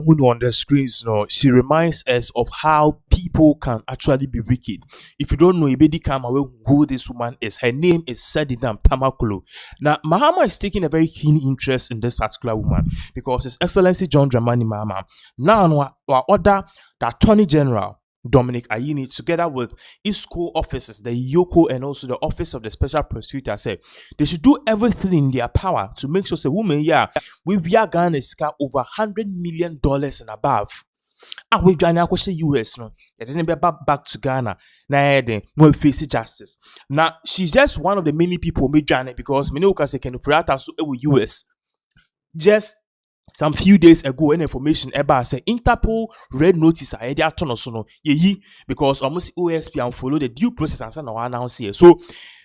On the screens, she reminds us of how people can actually be wicked. If you don't know, Ibedi Kama, who this woman is, her name is Sedinam Tamakulu. Now, Mahama is taking a very keen interest in this particular woman because His Excellency John Dramani Mahama now order the Attorney General Dominic Ayini, together with his co-officers, the Yoko and also the Office of the Special Prosecutor, said they should do everything in their power to make sure the woman, we are Ghana scar over $100 million and above. And we join our US, no, didn't be back to Ghana. Now, no face justice. Now, she's just one of the many people who join it because many can say can US. Just some few days ago, an information about say Interpol red notice I had to no because almost OSP and follow the due process and now announce here. So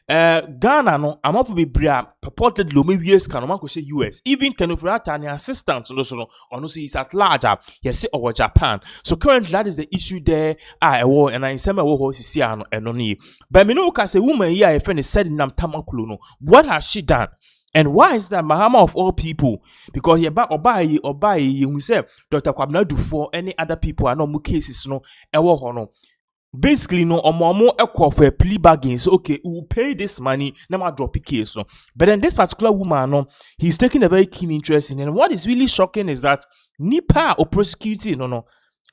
Ghana no I'm off be bria purported low maybe years can US even Kenofrata and assistant no or is at large yes or Japan. So currently that is the issue there. I war and I send my war see and only but me no can say woman here a friend is said in Tamakulu. What has she done? And why is that Mahama of all people? Because you buy you say Dr. Kwabena Dufo any other people are no more cases no ewo hono. Basically no omo equal for a plea bargain. So okay, we will pay this money, now drop a case no. But then this particular woman no, he's taking a very keen interest in. And what is really shocking is that Nipa or prosecuting no.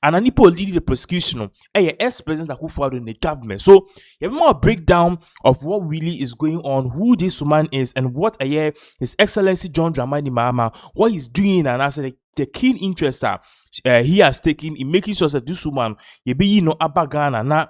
And Anipo lead the prosecution, ex-president who followed in the government. So you have more breakdown of what really is going on, who this woman is, and what His Excellency John Dramani Mahama, what he's doing, and as the keen interest he has taken in making sure that this woman, Abagana, na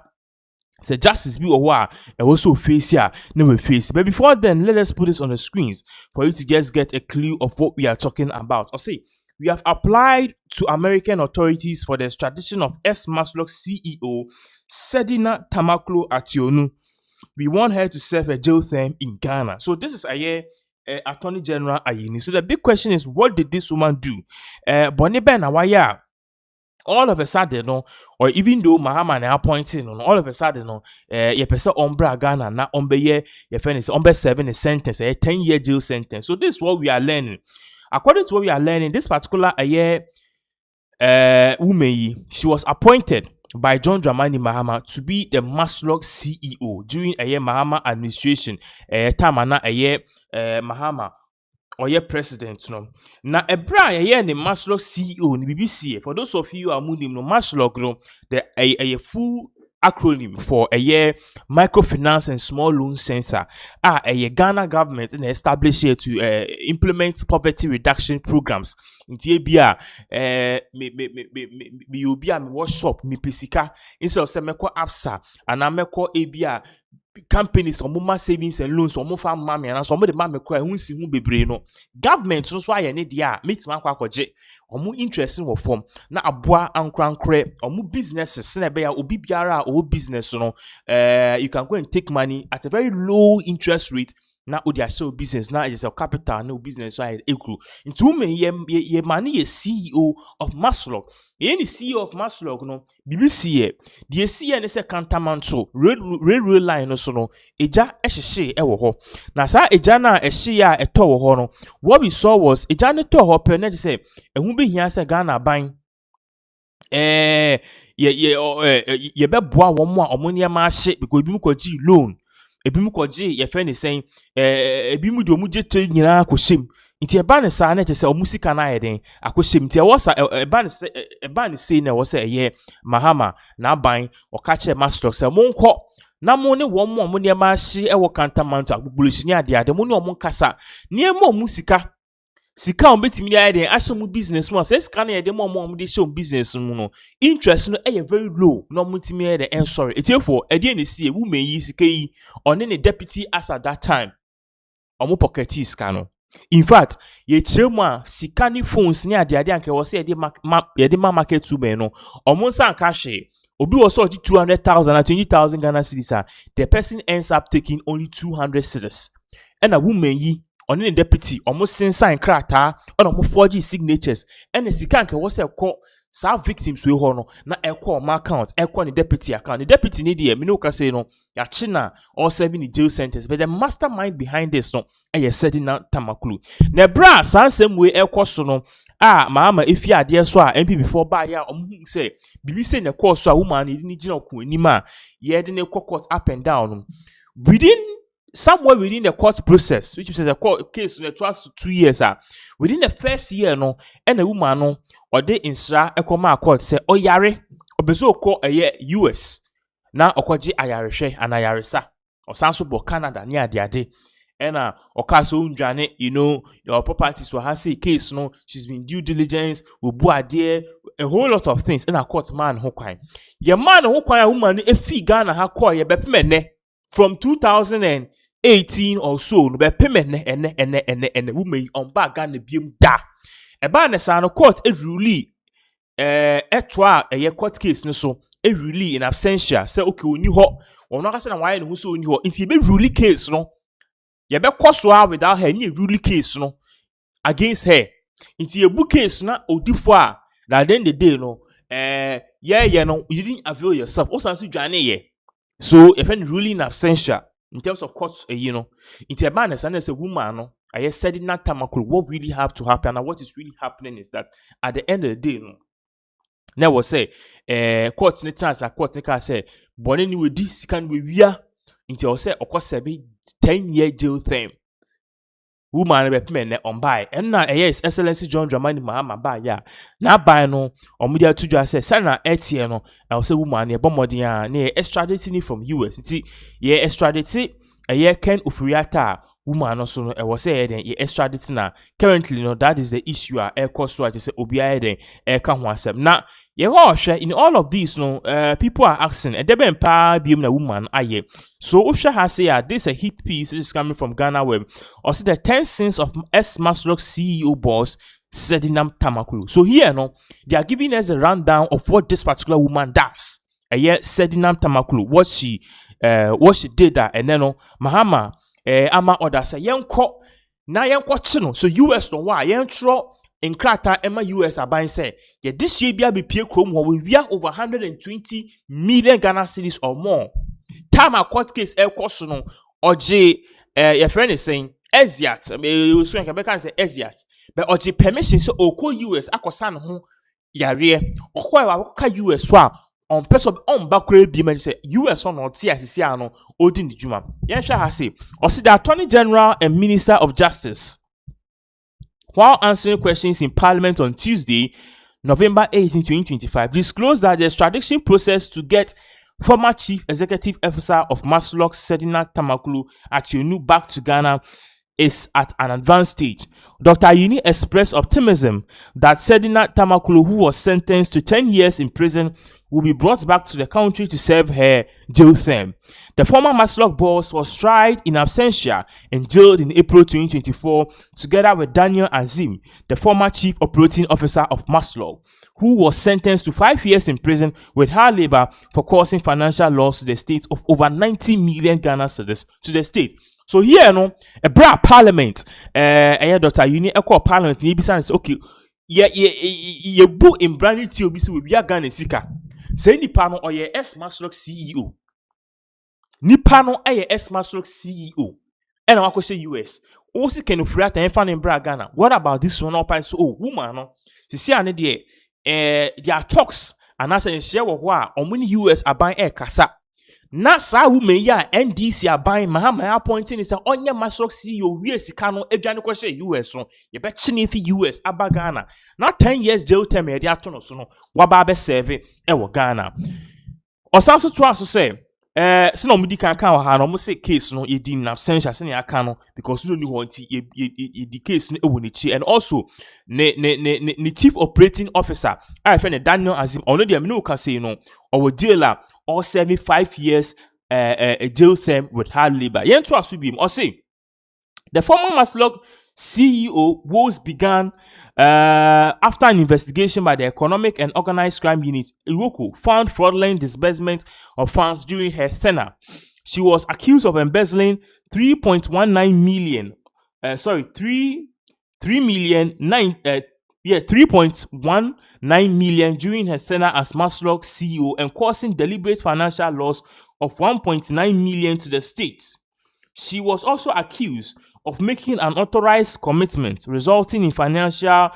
say justice be or and also face here, no face. But before then, let us put this on the screens for you to just get a clue of what we are talking about. Or say, we have applied to American authorities for the extradition of MASLOC CEO Sedina Tamaklo Ationu. We want her to serve a jail term in Ghana. So this is Attorney General Ayini. So the big question is, what did this woman do? Bonibe Nawaya. All of a sudden, or even though Mahama na appointing, all of a sudden, ye person ombra Ghana na ombe ye friend is ombe 7 sentence, a 10-year jail sentence. So this is what we are learning. According to what we are learning, this particular woman, she was appointed by John Dramani Mahama to be the MASLOC CEO during Mahama administration. Time na Mahama or president. Na ebra the MASLOC CEO ni BBC. For those of you who are moving no MASLOC no the full acronym for microfinance and small loan center. Ghana government and established here to implement poverty reduction programs. In TBA, me workshop me pesika instead of semeko absa and ameko ABA companies or more savings and loans or more farm mammy and some of the mammy cry who see who be brain. Government so why any dia meet man kwakoje or more interesting or form na abwa and crankre or more businesses senebea or biara or business you can go and take money at a very low interest rate. Now they show business now is a capital no business so equal into me ye money a CEO of MASLOC. Any CEO of MASLOC no BBC the CEO is a cantaman so real line no so no eja ehye ewo ho na sa eja na ehye a eto wo ho no what we saw was eja ne to ho pe na say ehun be hia say Ghana ban ye be boa wo mo a omoni ma hye because ebi mu kwaji loan ebi mu koje ye friend is saying ebi mu de omu jeto nyina akoshem nti eba ne sa na tese omu sika na yeden akoshem nti e wosa eba ne say na wo say Mahama na ban o ka che MASLOC say monko na mo ne wo mo ne ma hye e wo kantamanto agbubulushini ade mo ne omu kasa ne mo omu sika on betimi ya den asho mu business mu say sika na yeden mo de show business mu no interest no very low no mutimi ya den sorry etiefo ade ne sie woman yi sika yi on ne deputy as at that time omo pocket sika no. In fact ye chemu a sika ni phones ni ade anke wo say yede market to me no omo san ka hwe obi was 200,000 and 20,000 Ghana cedis. The person ends up taking only 200 cedis and a woman yi on the deputy almost sign krata on almost 4G signatures and the sikanke was a call Some victims we hono na echo my account, echo the deputy account. The deputy need the me say no ya china or serving the jail sentence, but the mastermind behind this no e setting out tamakulu. Ne bra san same way echo so no Mahama if you are there so MP before buy ya say bibi say ne course so woman ni gina ku anima ye de ne court up and down within somewhere within the court process, which is a court case in the 2 years, within the first year, no, and a woman no, or they instra a comma court say, oh yare, or bezo call a year US. Now okoji ayarishe and ayarisa, or sansubo Canada near the day. And or castle unjane, your properties will have say case, no, she's been due diligence, will boa dear, a whole lot of things, and a court man who crime. Your man who crime woman, if he Ghana ha call ye bepmene from 2018 or so, no be payment and woman on back Ghana biem da. E ba ne sa no court e really etwa a court case no so e really in absentia say okay oni ho ono ka say na why no so oni ho if be really case no ye be kwaso without her any really case no against her if ye book case na odifo a na then the day no no you didn't avail yourself o san so dwane ye so if any really in absentia in terms of courts it's a man as a woman no I said in that time what really have to happen and what is really happening is that at the end of the day now was say court chance like court can say but anyway this can we are until say of course 10-year jail term woman be men on buy and now yes excellency John Dramani Mahama buy ya na buy no omudia to just say sana etie no I say woman e bomodin na extraditing from US ti ye extradite Ken Ufuriata woman no so no e was say den ye extraditing na currently no that is the issue e cause so I say obiya den e ka ho asem na ye wa hwe in all of these no people are asking e debe mpa biem na woman aye so Usha has say this a hit piece which is coming from Ghana Web or see the 10 sins of MASLOC CEO boss Sedinam Tamakulu. So here no they are giving us a rundown of what this particular woman does. Sedinam Tamakulu what she did that and then no Mahama ama order say yenko na yenko chino so US no wa yentro in Krata Emma US aban say this year be pie krom we are over 120 million Ghana cedis or more. Time a court case cost no oje your friend is saying Eziat so can say Eziat but oje permission so oko US akosan ho yare okwa ka US so on person on bakre bi man say US on oti asisi ano odin di juma yen hwa ha say o see the Attorney General and Minister of Justice while answering questions in Parliament on Tuesday, November 18, 2025, disclosed that the extradition process to get former Chief Executive Officer of MASLOC, Sedina Tamakulu, Ationu back to Ghana is at an advanced stage. Dr. Ayini expressed optimism that Sedina Tamakulu, who was sentenced to 10 years in prison, will be brought back to the country to serve her jail term. The former MASLOC boss was tried in absentia and jailed in April 2024 together with Daniel Azim, the former chief operating officer of MASLOC, who was sentenced to 5 years in prison with hard labor for causing financial loss to the state of over 90 million Ghana cedis to the state. So here, no, a bra parliament, Dr. Uni Echo Parliament, maybe say, okay, ye book in branded TOBC with ya Ghana Sika. Say nipa no oye MASLOC CEO. Nipa no oye MASLOC CEO. And I say US. Also can you free and fan in Ghana. What about this one up and so woman no? See ane there talks and as share wa omuni US aban kasa. Na sa woman ya NDC aban Mahama appointing is onye MASLOC CEO we sika no edwane ko share US no. Ye be chine fi US aba Ghana. Na 10 years jail term e dey atono so no. Wa ba be serve e wo Ghana. Osanso to aso say se na omudi kan ha no mo say case no ye di na absentia se na aka no because no ni ho nti ye di case no e wo chi and also ne chief operating officer I friend Daniel Azim ono dey me no ka say no or jailer or 75 years a jail term with hard labor. Yen to aso bi or say the former MASLOC CEO woes began after an investigation by the Economic and Organized Crime Unit, Iwoko, found fraudulent disbursement of funds during her tenure. She was accused of embezzling 3.19 million. 3.19 million during her tenure as MASLOC CEO and causing deliberate financial loss of 1.9 million to the state. She was also accused of making an unauthorized commitment, resulting in financial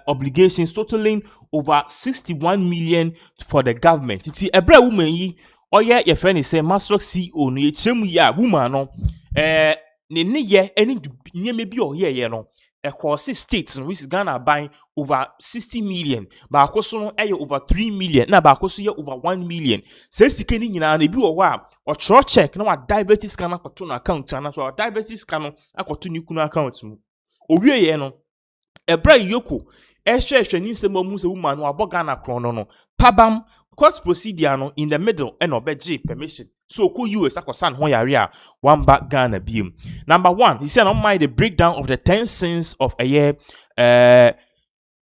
obligations totaling over 61 million for the government. It's a brave woman yi, oye your friend is say MASLOC CEO no ye chemu ya woman no ne ye any nyeme bi o ye no across states which is Ghana buying over 60 million, but so no over 3 million, na ba so over 1 million. Say sika ni nyina na bi o wa or check na wa diabetes scanner kwato na account na so diabetes scanner akwato ni kunu account mu. Owie ye no ebra yoko ehwehwe ni nsem amu se woman no aboga na kron no pabam court procedure no in the middle and obeje permission. So ko US akosan ho yare a one back Ghana biom. Number 1, he said on my the breakdown of the 10 sins of a year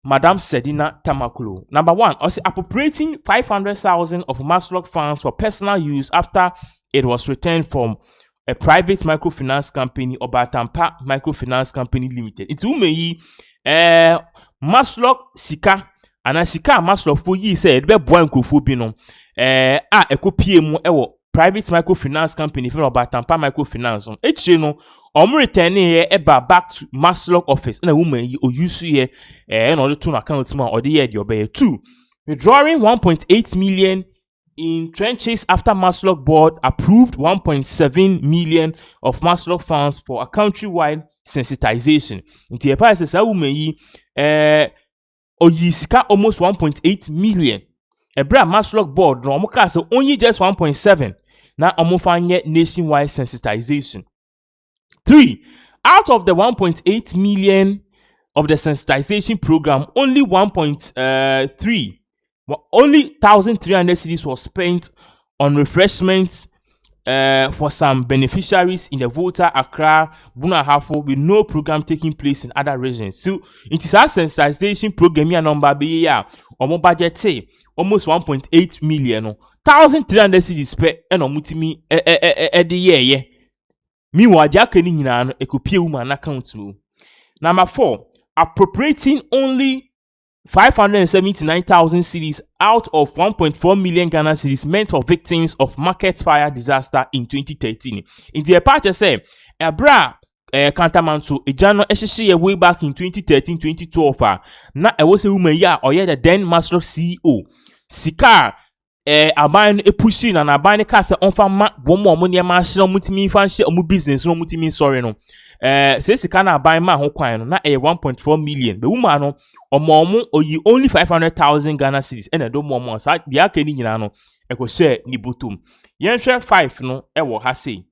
Madam Sedina Tamakulu. Number 1, also appropriating 500,000 of MASLOC funds for personal use after it was returned from a private microfinance company, Obatampa Microfinance Company Limited. It's umeyi MASLOC sika ana sika MASLOC for yi said be boy nkrofo bi no ekopie mu ewo private microfinance company for Obatampa Microfinance on echi no return here back to MASLOC office na woman yi oyusu here in order to account ma or the year the obey 2 withdrawing 1.8 million in trenches after MASLOC board approved 1.7 million of MASLOC funds for a countrywide sensitization. Into a price as a woman yi oyisika almost 1.8 million. A bra MASLOC board no so only just 1.7 na omofanye nationwide sensitization. 3. Out of the 1.8 million of the sensitization program, only 1,300 cedis was spent on refreshments for some beneficiaries in the Volta, Accra, Bunahafo, with no program taking place in other regions. So it is our sensitization program here number be ya or budget say almost 1.8 million, 1,300 cedis per and omutimi the year. Meanwhile, the akeni nyina no ekopie woman account mu. Number 4, appropriating only 579,000 cedis out of 1.4 million Ghana cedis meant for victims of market fire disaster in 2013. In the part say ebra kantamanto ejano ehihye way back in 2013-2012 na e was a woman ya oye the then MASLOC CEO sika aban epushi na aban ka se onfa ma bomo omo ne ma hye omutimi fa hye omu business no omutimi sorry no se sika na aban ma ho kwan no na 1.4 million be woman no omo oyi only 500,000 Ghana cedis and do momo sa bia ka ni nyina no eko share ni botom yenhwe 5 no wo ha sei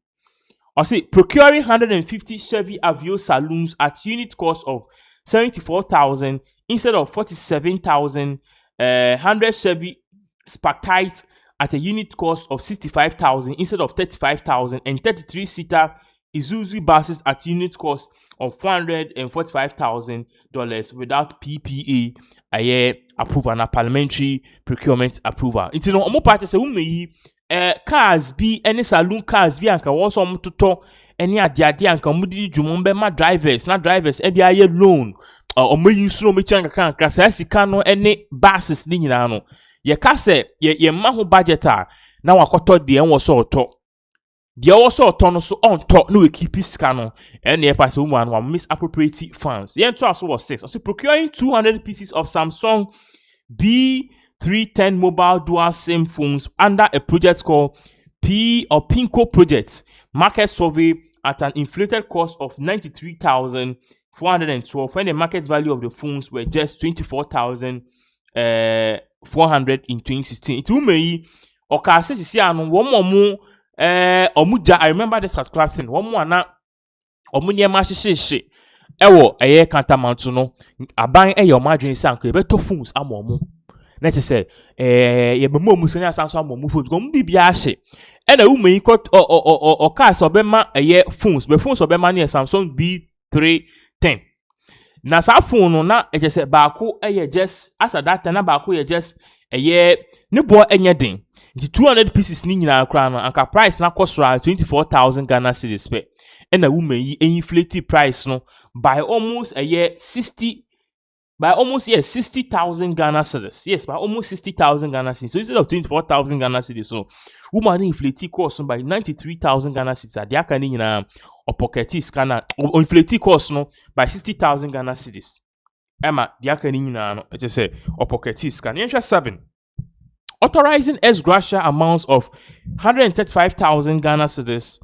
or say procuring 150 Chevy Aveo saloons at unit cost of 74,000 instead of 47,000, 100 Chevy Sparkite at a unit cost of 65,000 instead of 35,000, and 33-seater Isuzu buses at unit cost of $445,000 without PPA approval and parliamentary procurement approval. It's no omo party say women cars be any saloon cars be anka wo so mtoto any ade anka mudi dwumon be ma drivers na drivers e dia ye loan omo use no me chanka kan sa sika no any buses ni nyina no ye ka se ye ma ho budget a na wakoto de en wo so oto de wo so oto no so on top no we keep sika no and ye pass woman one misappropriate funds ye to aso was 6 so procuring 200 pieces of Samsung B310 mobile dual SIM phones under a project called Pinko Project market survey at an inflated cost of 93,412 when the market value of the phones were just 24,400 in 2016. It will me or see an one more omuja. I remember this particular thing. One more na omunya mashishe. Ewo eye kantamanto no aban your margin sanko beto phones amomo. Let us say ye bemo musanya sanso amomo phone go bibia hye. E na woman got or cars obema eye phones. Be phones obema na Samsung B310. Na sa phone no na e say baako eye just as at that time na baako ye just eye ne bo enye den. The 200 pieces ni nyina akra no anka price na cost 24,000 Ghana cedis pe. E na woman yi inflate price no by almost a year 60 by almost 60,000 Ghana cedis. Yes, by almost 60,000 Ghana cedis. So instead of 24,000 Ghana cedis, so woman inflate cost by 93,000 Ghana cedis. They are kind of pocket scanner or inflate cost no by 60,000 Ghana cedis. Emma, they are kind of just say or pocket scanner. Interest 7. Authorizing ex gratia amounts of 135,000 Ghana cedis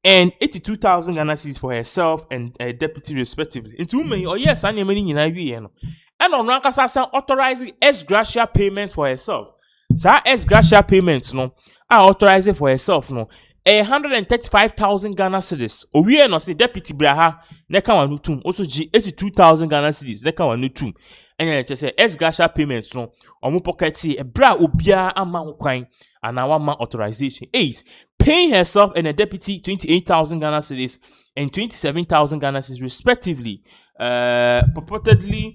and 82,000 Ghana cedis for herself and deputy respectively. Into me, or yes, I am in and on Rankasa authorizing ex gratia payments for herself. So ex gratia payments no are authorizing for herself no 135,000 Ghana cedis. We no say deputy braha neka wanu tum also g 82,000 Ghana cedis neka wanu tum. And just say ex gratia payments no omu pocketi e bra obia ama kwan and our man authorization. 8. Paying herself and a deputy 28,000 Ghana cedis and 27,000 Ghana cedis respectively. Purportedly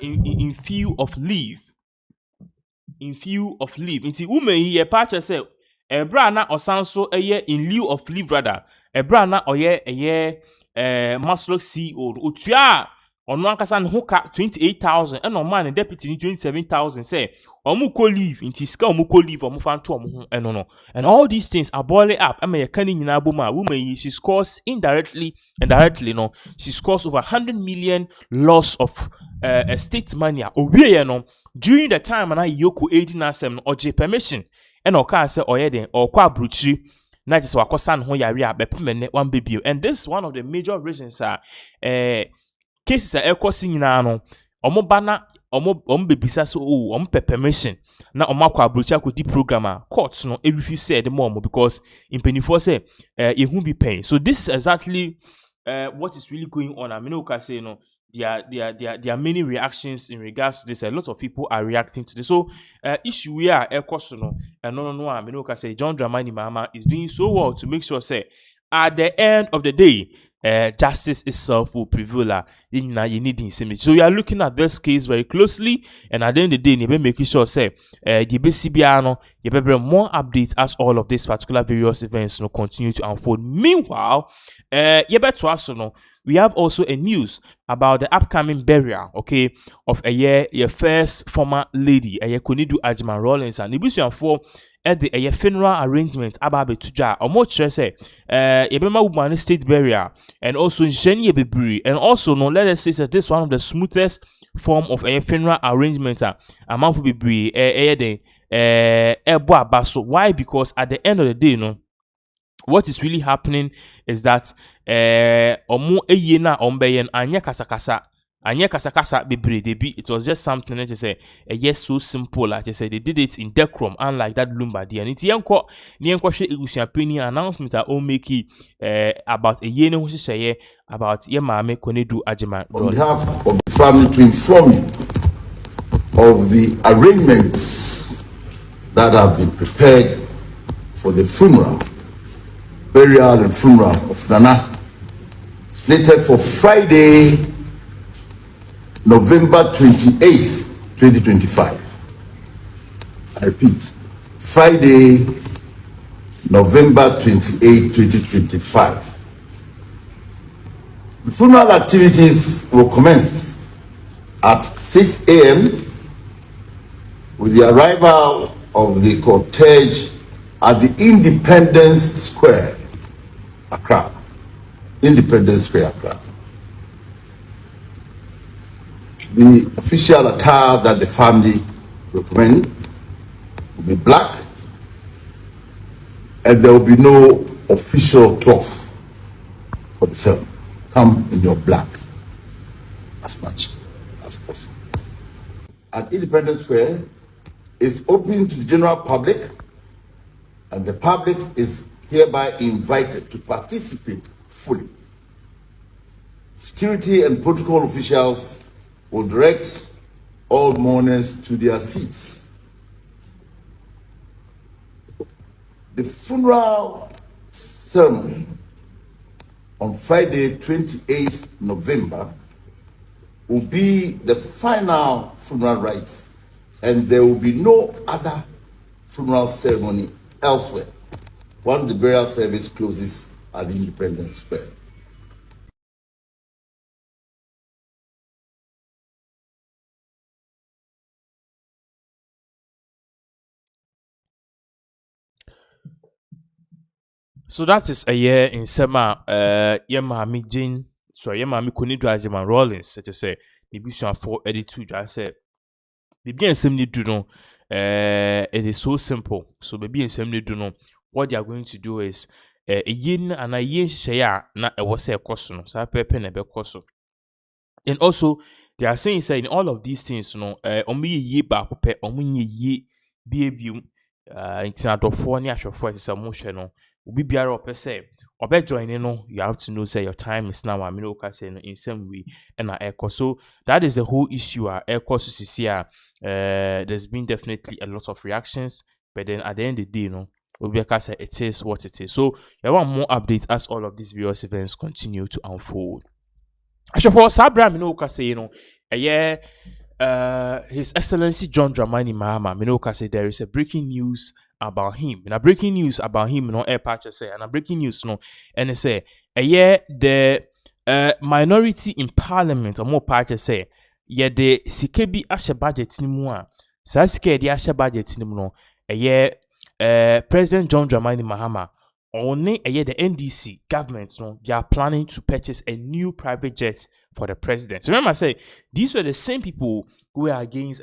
in view of leave. In view of leave. Inti woman ye patch say ebra na osanso eye in lieu of leave rather. Ebra na oye eye MASLOC CEO otua ono ankasa ne hoka 28,000 and on man deputy 27,000 say omu ko leave inti ska omu ko leave omu fan to omu ho no. And all these things are boiling up. Ama ye kan nyina boma woman she scores indirectly and directly no. She scores over 100 million loss of estate money. Owie no during the time and I yoku aiding asem oje permission and oka say oyeden or kwa bruchiri na just wakosan ho yare abepemene one baby. And this is one of the major reasons cases are ekosi nyina no omo bana omo bebisa so omo permission na omo akwa bruchiri akodi programmer courts no refuse said more because in penifo say ehun be paying. So this is exactly what is really going on. I mean, okay, say no. There are many reactions in regards to this. A lot of people are reacting to this. So, issue we are no. I mean, okay, say John Dramani Mahama is doing so well to make sure say at the end of the day, justice itself will prevail. You need insimmity. So we are looking at this case very closely, and at the end of the day, you be making sure say the BCBR you be bring more updates as all of these particular various events continue to unfold. Meanwhile, you better also know. We have also a news about the upcoming burial, okay, of your first former lady, Konidu Ajman Rawlings, and Nibusian for at the funeral arrangement Ababe Tuja, or more say, Yebema woman state burial, and also Jenny Bebri, and also no let us say that this one of the smoothest form of a funeral arrangement, a month will be baso. Why? Because at the end of the day, no. What is really happening is that omo eyena ombeyen anya kasakasa bebre debi. It was just something that say yes so simple like I said they did it in decorum unlike that Lumba there. And it's yanko hwe egusiapeni announcement I make about eyene ho hye about ye maame Konidu Ajman. On behalf of the family to inform you of the arrangements that have been prepared for the funeral, burial and funeral of Nana, slated for Friday, November 28th, 2025. I repeat, Friday, November 28th, 2025. The funeral activities will commence at 6 a.m. with the arrival of the cortege at the Independence Square, Accra. Independence Square, Accra. The official attire that the family recommend will be black, and there will be no official cloth for the ceremony. Come in your black as much as possible. At Independence Square is open to the general public, and the public is hereby invited to participate fully. Security and protocol officials will direct all mourners to their seats. The funeral ceremony on Friday, 28th November, will be the final funeral rites, and there will be no other funeral ceremony elsewhere once the burial service closes at the Independence Square. So that is a year in Sema, Yemami Jane, sorry, Yemami Konidra Rollins, such as say, the Bishop for edit 2, I said, Baby and Semni do know, it is so simple. So, Baby and Semni do know what they are going to do is a yin and a yin share, not a was a question, so I pay pen a becoso. And also, they are saying, in all of these things, only ye back, only ye be it's not of 4 years of force emotional. Be biara opɛ sɛ ɔbɛ join no, you have to know say your time is now. I mean, okay, say no in some way and echo. So that is the whole issue. Echo so there's been definitely a lot of reactions, but then at the end of the day, Obiaka say it is what it is. So I want more updates as all of these various events continue to unfold. Actually, for Sabra, His Excellency John Dramani Mahama, say there is a breaking news about him. And a breaking news about him, air patch say, and a breaking news, and they say, the minority in parliament, or more patch say, the Sikebi Asha budget ni mua, Sasike the Asha budget ni muno, President John Dramani Mahama, only the NDC government, they are planning to purchase a new private jet for the president. So remember, I say these were the same people who were against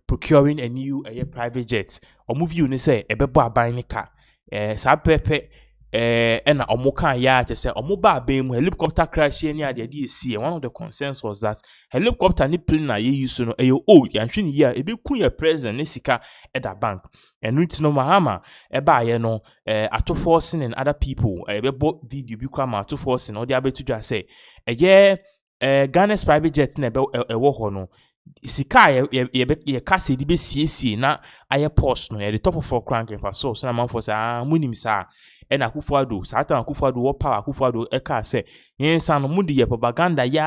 procuring a new private jet. Or move you say a beba buying a car. Sapepe and omoka ya to say omoba beam helicopter crash near the DSC. And one of the concerns was that helicopter ni plane na ye use no old yanchini ya ebe kunya president nesika at that bank. And with no Mahama eba ato forcing and other people ebe bought video bi kwama ato forcing or the abe to just say Ghana's private jet na ewo ho no sika ye kase di be siesie na aye post no ye the top for crank for so na man for say munim sa e na Akufo-Addo Satan Akufo-Addo wo power Akufo-Addo e ka say yen san no mudi ye propaganda ye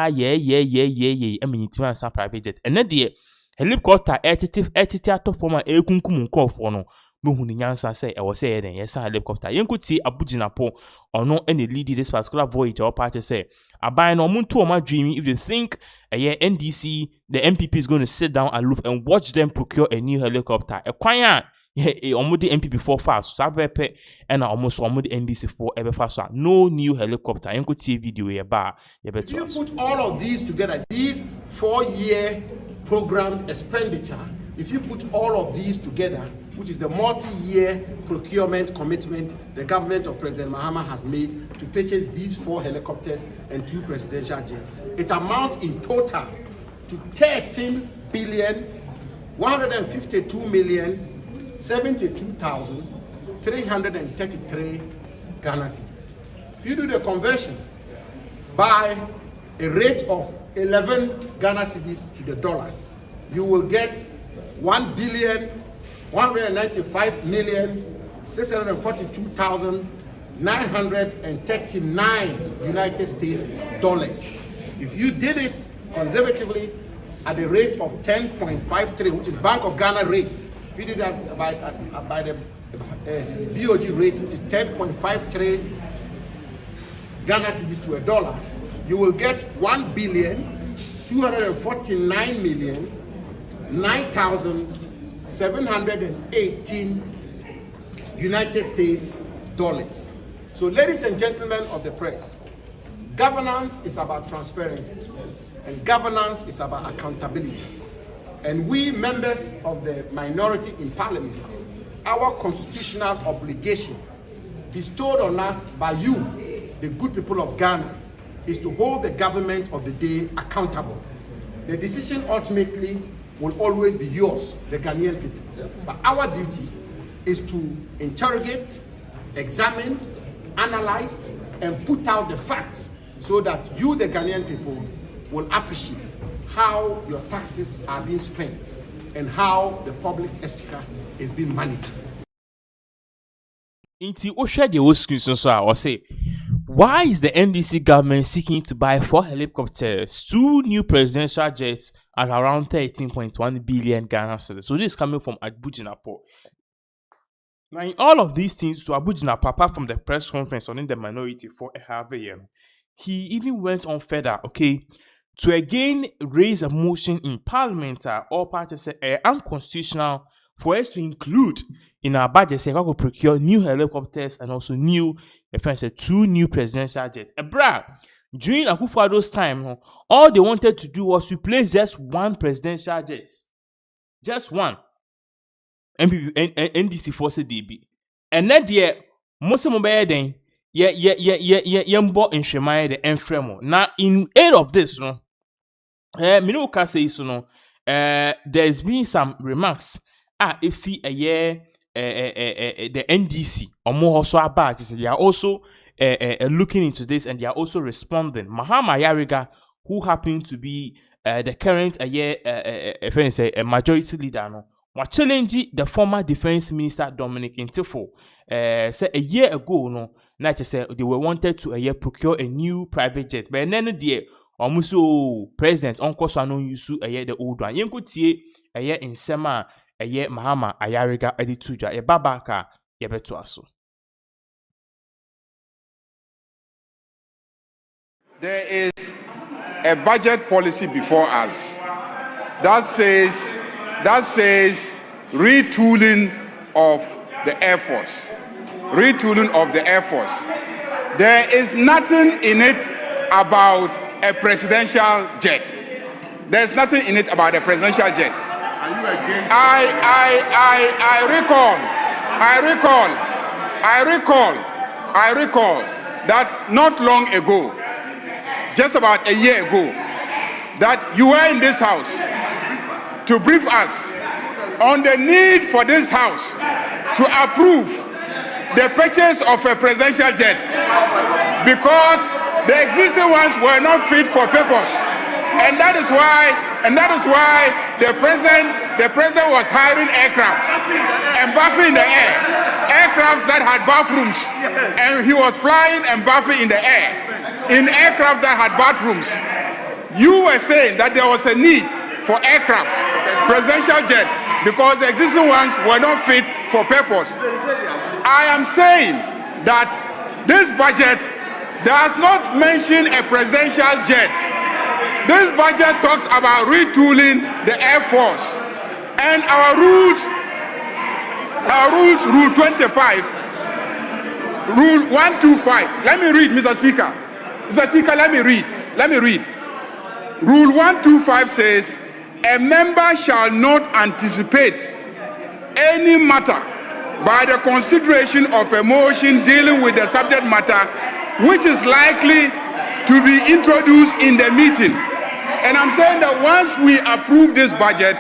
amenyitima san private jet ene de helicopter etiti ato forma ekunkum nkofo no bohu ni nyansa say e wo say yen yes helicopter yenkuti abuginapo ono ene lead this particular voyage or party say abai no muntu o ma dreaming if you think NDC the MPP is going to sit down aloof and watch them procure a new helicopter kwan omudi MPP for fast sabepe and almost omudi NDC for ever fast no new helicopter yenkuti video ye ba ye beto you put all of these together, these 4-year programmed expenditure, if you put all of these together, which is the multi-year procurement commitment the government of President Mahama has made to purchase these 4 helicopters and 2 presidential jets, it amounts in total to 13 billion 152 million 72,333 Ghana cedis. If you do the conversion by a rate of 11 Ghana cedis to the dollar, you will get 1,195,642,939 United States dollars. If you did it conservatively at the rate of 10.53, which is Bank of Ghana rate, if you did that by the BOG rate, which is 10.53 Ghana cedis to a dollar, you will get 1,249,009,718 United States dollars. So, ladies and gentlemen of the press, governance is about transparency, and governance is about accountability. And we members of the minority in parliament, our constitutional obligation bestowed on us by you, the good people of Ghana, is to hold the government of the day accountable. The decision ultimately will always be yours, the Ghanaian people. But our duty is to interrogate, examine, analyze, and put out the facts so that you, the Ghanaian people, will appreciate how your taxes are being spent and how the public exchequer is being managed. Inti Osha de Oskin so I say, why is the NDC government seeking to buy 4 helicopters, 2 new presidential jets at around 13.1 billion Ghana cedis? So this is coming from Abujinapo. Now, in all of these things, to Abujinapo, apart from the press conference on the minority for a half a year, he even went on further, to again raise a motion in parliament or parties say unconstitutional for us to include in our budget, say we could procure new helicopters and also new, if I say 2 new presidential jets. During Akufo-Addo's time, all they wanted to do was replace just 1 presidential jet. Just 1. NDC force DB. And then the most of them, mbo in Shemai the Enfremo. Now, in aid of this, Minuka says, there's been some remarks. If he the NDC or more also about, they are also looking into this and they are also responding. Mahama Yariga, who happened to be the current a majority leader, was challenging the former defense minister Dominic Intifo. Say a year ago, they were wanted to procure a new private jet, but then the almost president Uncle Sano used to the old one. You could see a year in Sema, a year Mahama Ayariga Edituja, a babaka yebetuaso. There is a budget policy before us that says retooling of the Air Force. Retooling of the Air Force. There is nothing in it about a presidential jet. There's nothing in it about a presidential jet. I recall that not long ago, just about a year ago, that you were in this house to brief us on the need for this house to approve the purchase of a presidential jet because the existing ones were not fit for purpose, and that is why the president was hiring aircraft and buffing in the air, aircraft that had bathrooms, and he was flying and buffing in the air in aircraft that had bathrooms. You were saying that there was a need for aircraft, presidential jet, because the existing ones were not fit for purpose. I am saying that this budget does not mention a presidential jet. This budget talks about retooling the Air Force. And our rules, Rule 25, Rule 125. Let me read, Mr. Speaker. Mr. Speaker, let me read. Rule 125 says, a member shall not anticipate any matter by the consideration of a motion dealing with the subject matter which is likely to be introduced in the meeting. And I'm saying that once we approve this budget,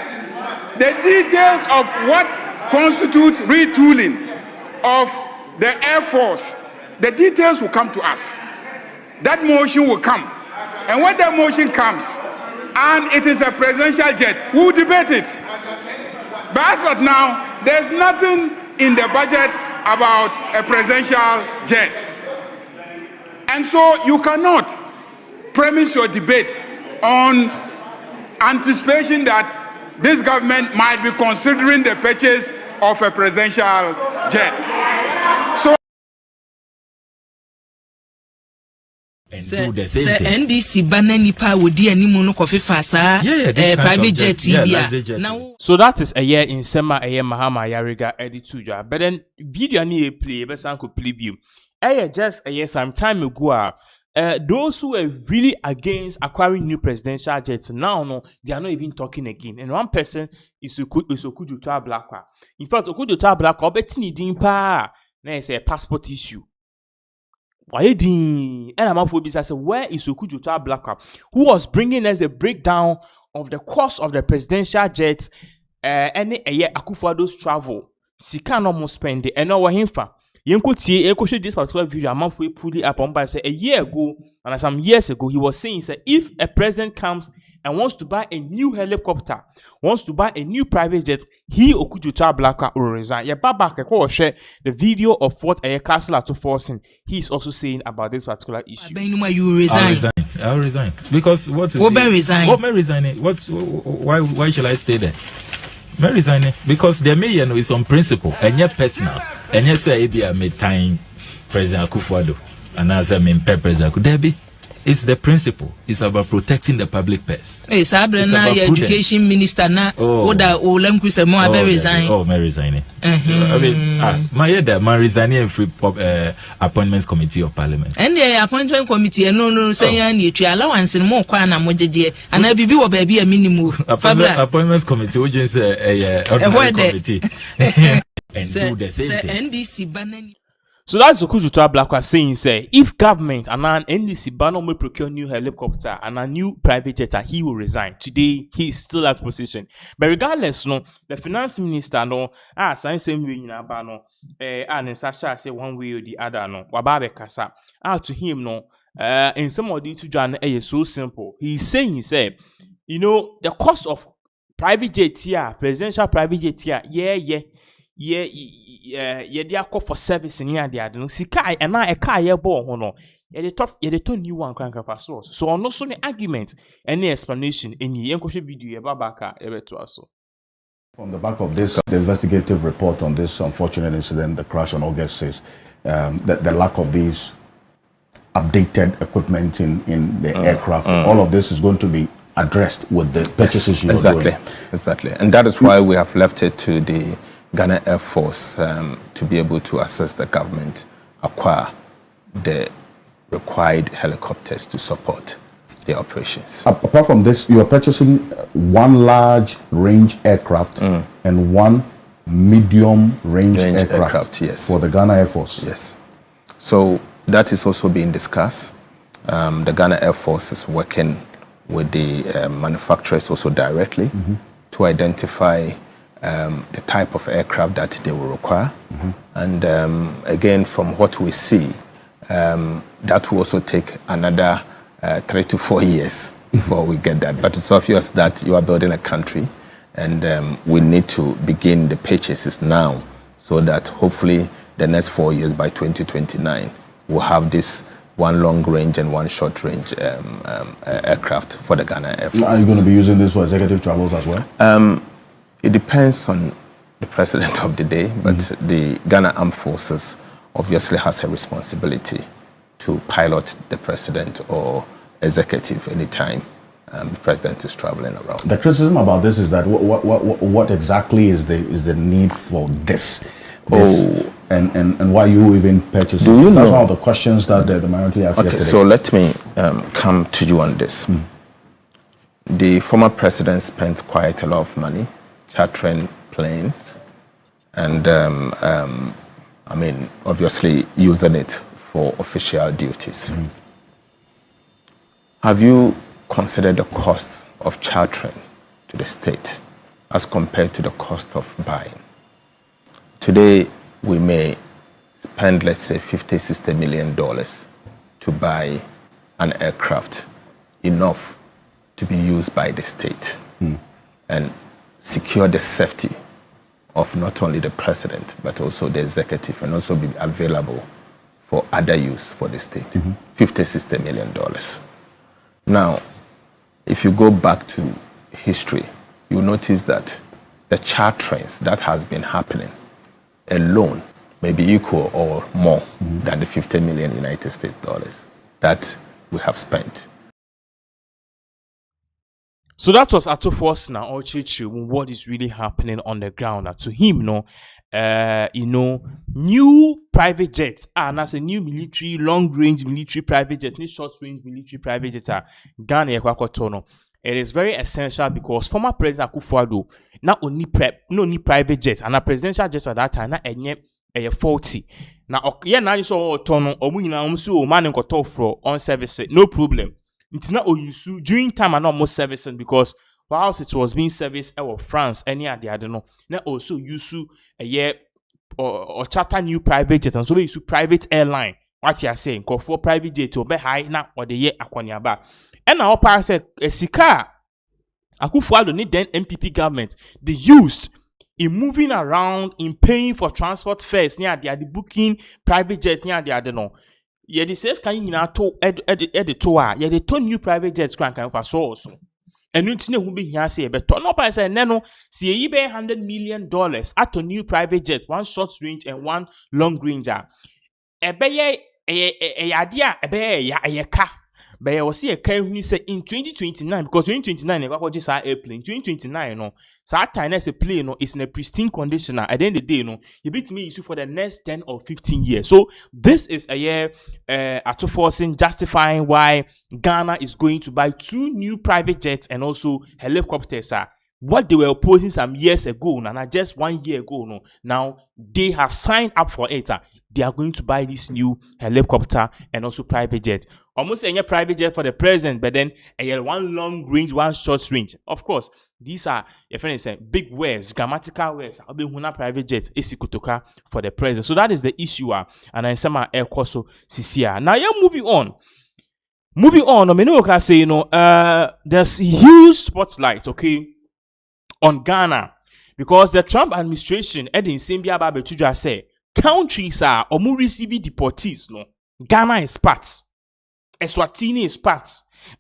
the details of what constitutes retooling of the Air Force, the details will come to us. That motion will come. And when that motion comes, and it is a presidential jet, we will debate it. But as of now, there's nothing in the budget about a presidential jet. And so you cannot premise your debate on anticipation that this government might be considering the purchase of a presidential jet. So and do the same thing. NDC banana pa wodi animu no kofi fasa private jet now. So that is a year in Sema a year Mahama Yariga Edituja. But then video ni play be san ko play view. Just a year some time ago, those who were really against acquiring new presidential jets now they are not even talking again. And one person is Okudu Blackwa. In fact, Okudu Blackwa betini din pa na is a passport issue. Why din? And I'm up for this. I said, where is Okudu Blackwa, who was bringing us a breakdown of the cost of the presidential jets? Any a year Akufo-Addo's travel, sika no more spending, and now him fa. You could see this particular video a month we pulled it up on by say a year ago and some years ago he was saying say if a president comes and wants to buy a new helicopter, wants to buy a new private jet, he Okudu Blackwa will resign. Yeah, Baba share the video of what a castle to forcing. He is also saying about this particular issue. You resign. I'll resign because what may resign? Why shall I stay there? May resign because the mayor is on principle and yet personal. And yes, I be a time President Akufo-Addo and as I mean President Kudebi. It's the principle. It's about protecting the public purse. Hey, Sabrina, education minister na oda olam kuse mo abe resign. Oh, may resign. I mean, my head man resigning free appointments committee of parliament. And the appointment committee no say any tree allowance more kwa na mojeje and I bibi wo baby a minimum. Appointments committee we just a committee. And do the same thing. NDC banning. So that's Okujuta Black was saying, say, if government and an NDC banner will procure new helicopter and a new private jet, he will resign. Today, he is still at position. But regardless, no, the finance minister, no, same way in Abano, and Sasha say one way or the other, no, Wababe Kasa, to him, no, in some of the two John, is so simple. He's saying, he said, you know, the cost of private jet here, presidential private jet here, yeah, they are called for service in here. They are no sika and now a car ye bo hono. Yeah, they told new one crank up source. So on no so any argument, any explanation, any encourage video babaka ever to us. From the back of this, the investigative report on this unfortunate incident, the crash on August 6, the lack of these updated equipment in the aircraft, all of this is going to be addressed with the purchases you're doing. Exactly. And that is why we have left it to the Ghana Air Force to be able to assist the government acquire the required helicopters to support the operations. Apart from this, you are purchasing one large range aircraft and one medium range aircraft yes, for the Ghana Air Force. Yes. So that is also being discussed. The Ghana Air Force is working with the manufacturers also directly to identify the type of aircraft that they will require. And again, from what we see, that will also take another 3 to 4 years before we get that. But it's obvious that you are building a country and we need to begin the purchases now so that hopefully the next 4 years, by 2029, we'll have this one long range and one short range aircraft for the Ghana Air Force. Are you going to be using this for executive travels as well? It depends on the president of the day, but the Ghana Armed Forces obviously has a responsibility to pilot the president or executive anytime the president is traveling around. The criticism about this is that what exactly is the need for this? And why you even purchased it? That's one of the questions that the minority asked yesterday. So let me come to you on this. The former president spent quite a lot of money chartering planes and I mean obviously using it for official duties. Have you considered the cost of chartering to the state as compared to the cost of buying? Today we may spend, let's say, $50-60 million to buy an aircraft, enough to be used by the state and secure the safety of not only the president, but also the executive, and also be available for other use for the state. $50-60 million. Now, if you go back to history, you notice that the charterings that has been happening alone may be equal or more than the 50 million United States dollars that we have spent. So that was Ato Force now, or what is really happening on the ground. To him, new private jets, and as a new military, long-range military private jets, new short-range military private jets, Ghana Ekwakotono. It is very essential because former President Akufo-Addo not only private jets, and a presidential jets at that time, not a faulty. Now, you saw Tono, or we now so man and got for on service, no problem. It's not use during time and almost servicing because whilst it was being serviced out of France, any other I don't know. Now also use a year or charter new private jet, and so we use private airline. What you are saying? Call for private jet to be high now or the year akwanyaba. And now pass a sika. Akufo-Addo need then MPP government. They used in moving around, in paying for transport fares near the booking private jets near the I don't know. Yeah, the says can you now to the tour? Yeah, they turn new private jets crank and for so also. And you know who be here say, but turn up I say, no, see you pay $100 million at a new private jet, one short range and one long range. A idea, a car. but I was see a company say in 2029, because 2029 what just airplane 2029 no, so that time as a plane no is in a pristine condition. At the end of the day no, you beat me issue for the next 10 or 15 years. So this is a year at forcing justifying why Ghana is going to buy 2 new private jets and also helicopters. What they were opposing some years ago, and just 1 year ago, no, now they have signed up for it. They are going to buy this new helicopter and also private jet. Almost any private jet for the present, but then one long range, one short range. Of course, these are big words, grammatical words. I'll be one private jet esikutoka for the present. So that is the issue. And I say my air course CCR. Now you're moving on. Moving on, I can say there's huge spotlight, okay, on Ghana, because the Trump administration Edin Simbia Babetuja say countries are receiving deportees. No, Ghana is part, Eswatini is part,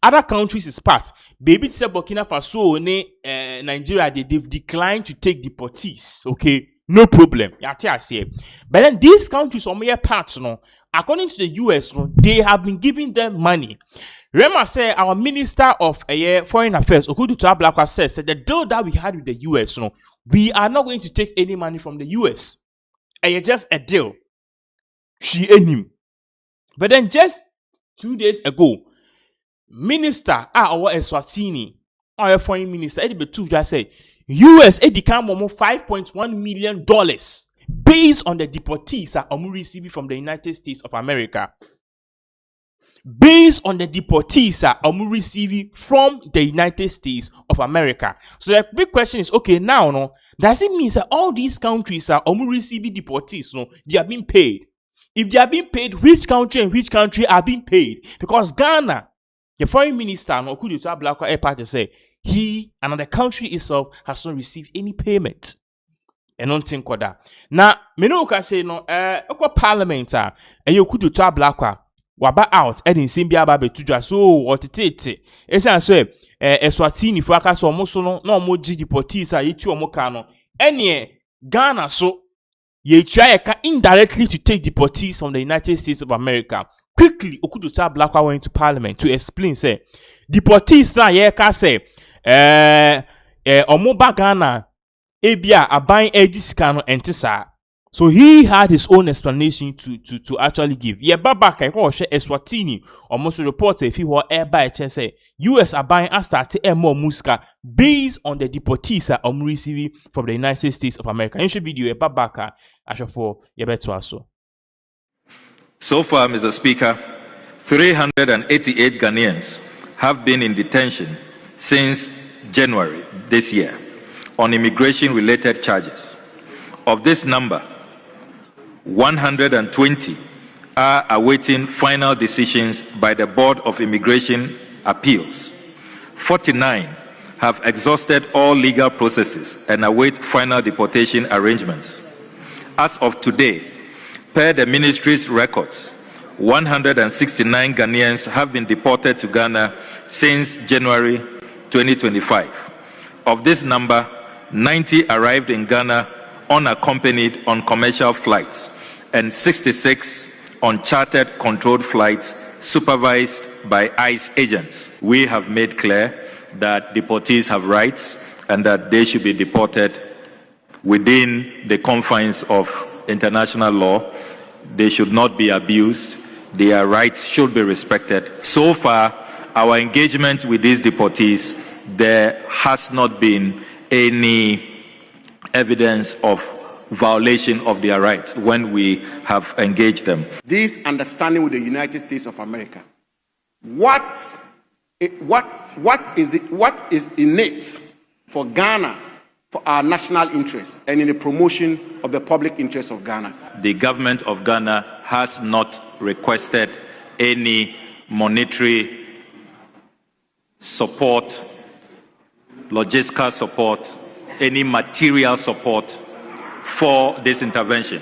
other countries is part. Baby say Burkina Faso ne Nigeria they've declined to take deportees. Okay, no problem. But then these countries are parts. No, according to the US, no, they have been giving them money. Remember, say our Minister of Foreign Affairs, Okudu Blackwa says the deal that we had with the US, no, we are not going to take any money from the US. Just a deal. She and him. But then just 2 days ago, Minister our Eswatini, our Foreign Minister, Eddie Betu just said US become almost $5.1 million based on the deportees receiving from the United States of America. Based on the deportees receiving from the United States of America. So the big question is, okay, now, no, does it mean that all these countries are receiving deportees? No, they are being paid. If they are being paid, which country and which country are being paid? Because Ghana, the foreign minister, no, could you tell Black Party say he and the country itself has not received any payment. And don't think that. Now, me no can say no. Parliament and you could tell Black waba out Edin Simbia Babetuja so what it esan so Eswatini for aka so omoso no na omoji deportees yetu omoka no ene Ghana so yetua eka indirectly to take deportees from the United States of America. Quickly Okuduta Blackwa went to Parliament to explain say deportees na yeka say omoba Ghana ebia aban edisika no entisa. So he had his own explanation to actually give. Yeah, Baba can Eswatini almost report if he were air by chance say US are buying us start more muska based on the deportees receiving from the United States of America. In should video a Baba for Yebetuaso. So far, Mr. Speaker, 388 Ghanaians have been in detention since January this year on immigration-related charges. Of this number, 120 are awaiting final decisions by the Board of Immigration Appeals. 49 have exhausted all legal processes and await final deportation arrangements. As of today, per the ministry's records, 169 Ghanaians have been deported to Ghana since January 2025. Of this number, 90 arrived in Ghana unaccompanied on commercial flights and 66 on chartered controlled flights supervised by ICE agents. We have made clear that deportees have rights and that they should be deported within the confines of international law. They should not be abused. Their rights should be respected. So far, our engagement with these deportees, there has not been any evidence of violation of their rights when we have engaged them. This understanding with the United States of America, what is in it for Ghana, for our national interest and in the promotion of the public interest of Ghana? The government of Ghana has not requested any monetary support, logistical support, any material support for this intervention.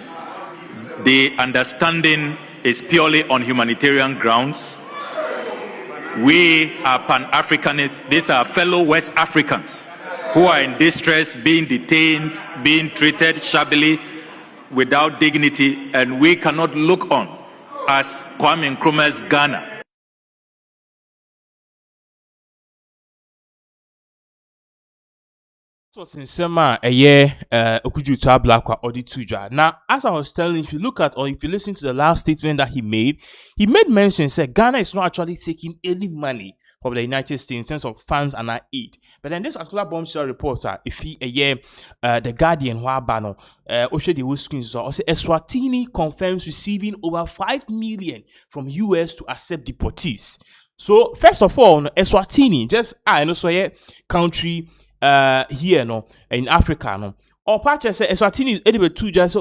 The understanding is purely on humanitarian grounds. We are Pan-Africanists. These are fellow West Africans who are in distress, being detained, being treated shabbily, without dignity, and we cannot look on as Kwame Nkrumah's Ghana So since summer a year okuju to black or the tuja. Now, as I was telling, if you look at or if you listen to the last statement that he made mention said Ghana is not actually taking any money from the United States in terms of funds and aid. But then this particular bombshell reporter, if he a year the Guardian Wabano Oshe the screens so Eswatini confirms receiving over 5 million from US to accept deportees. So first of all, Eswatini, just I know so yeah country here no in Africa no. Or patches say Eswatini is able to just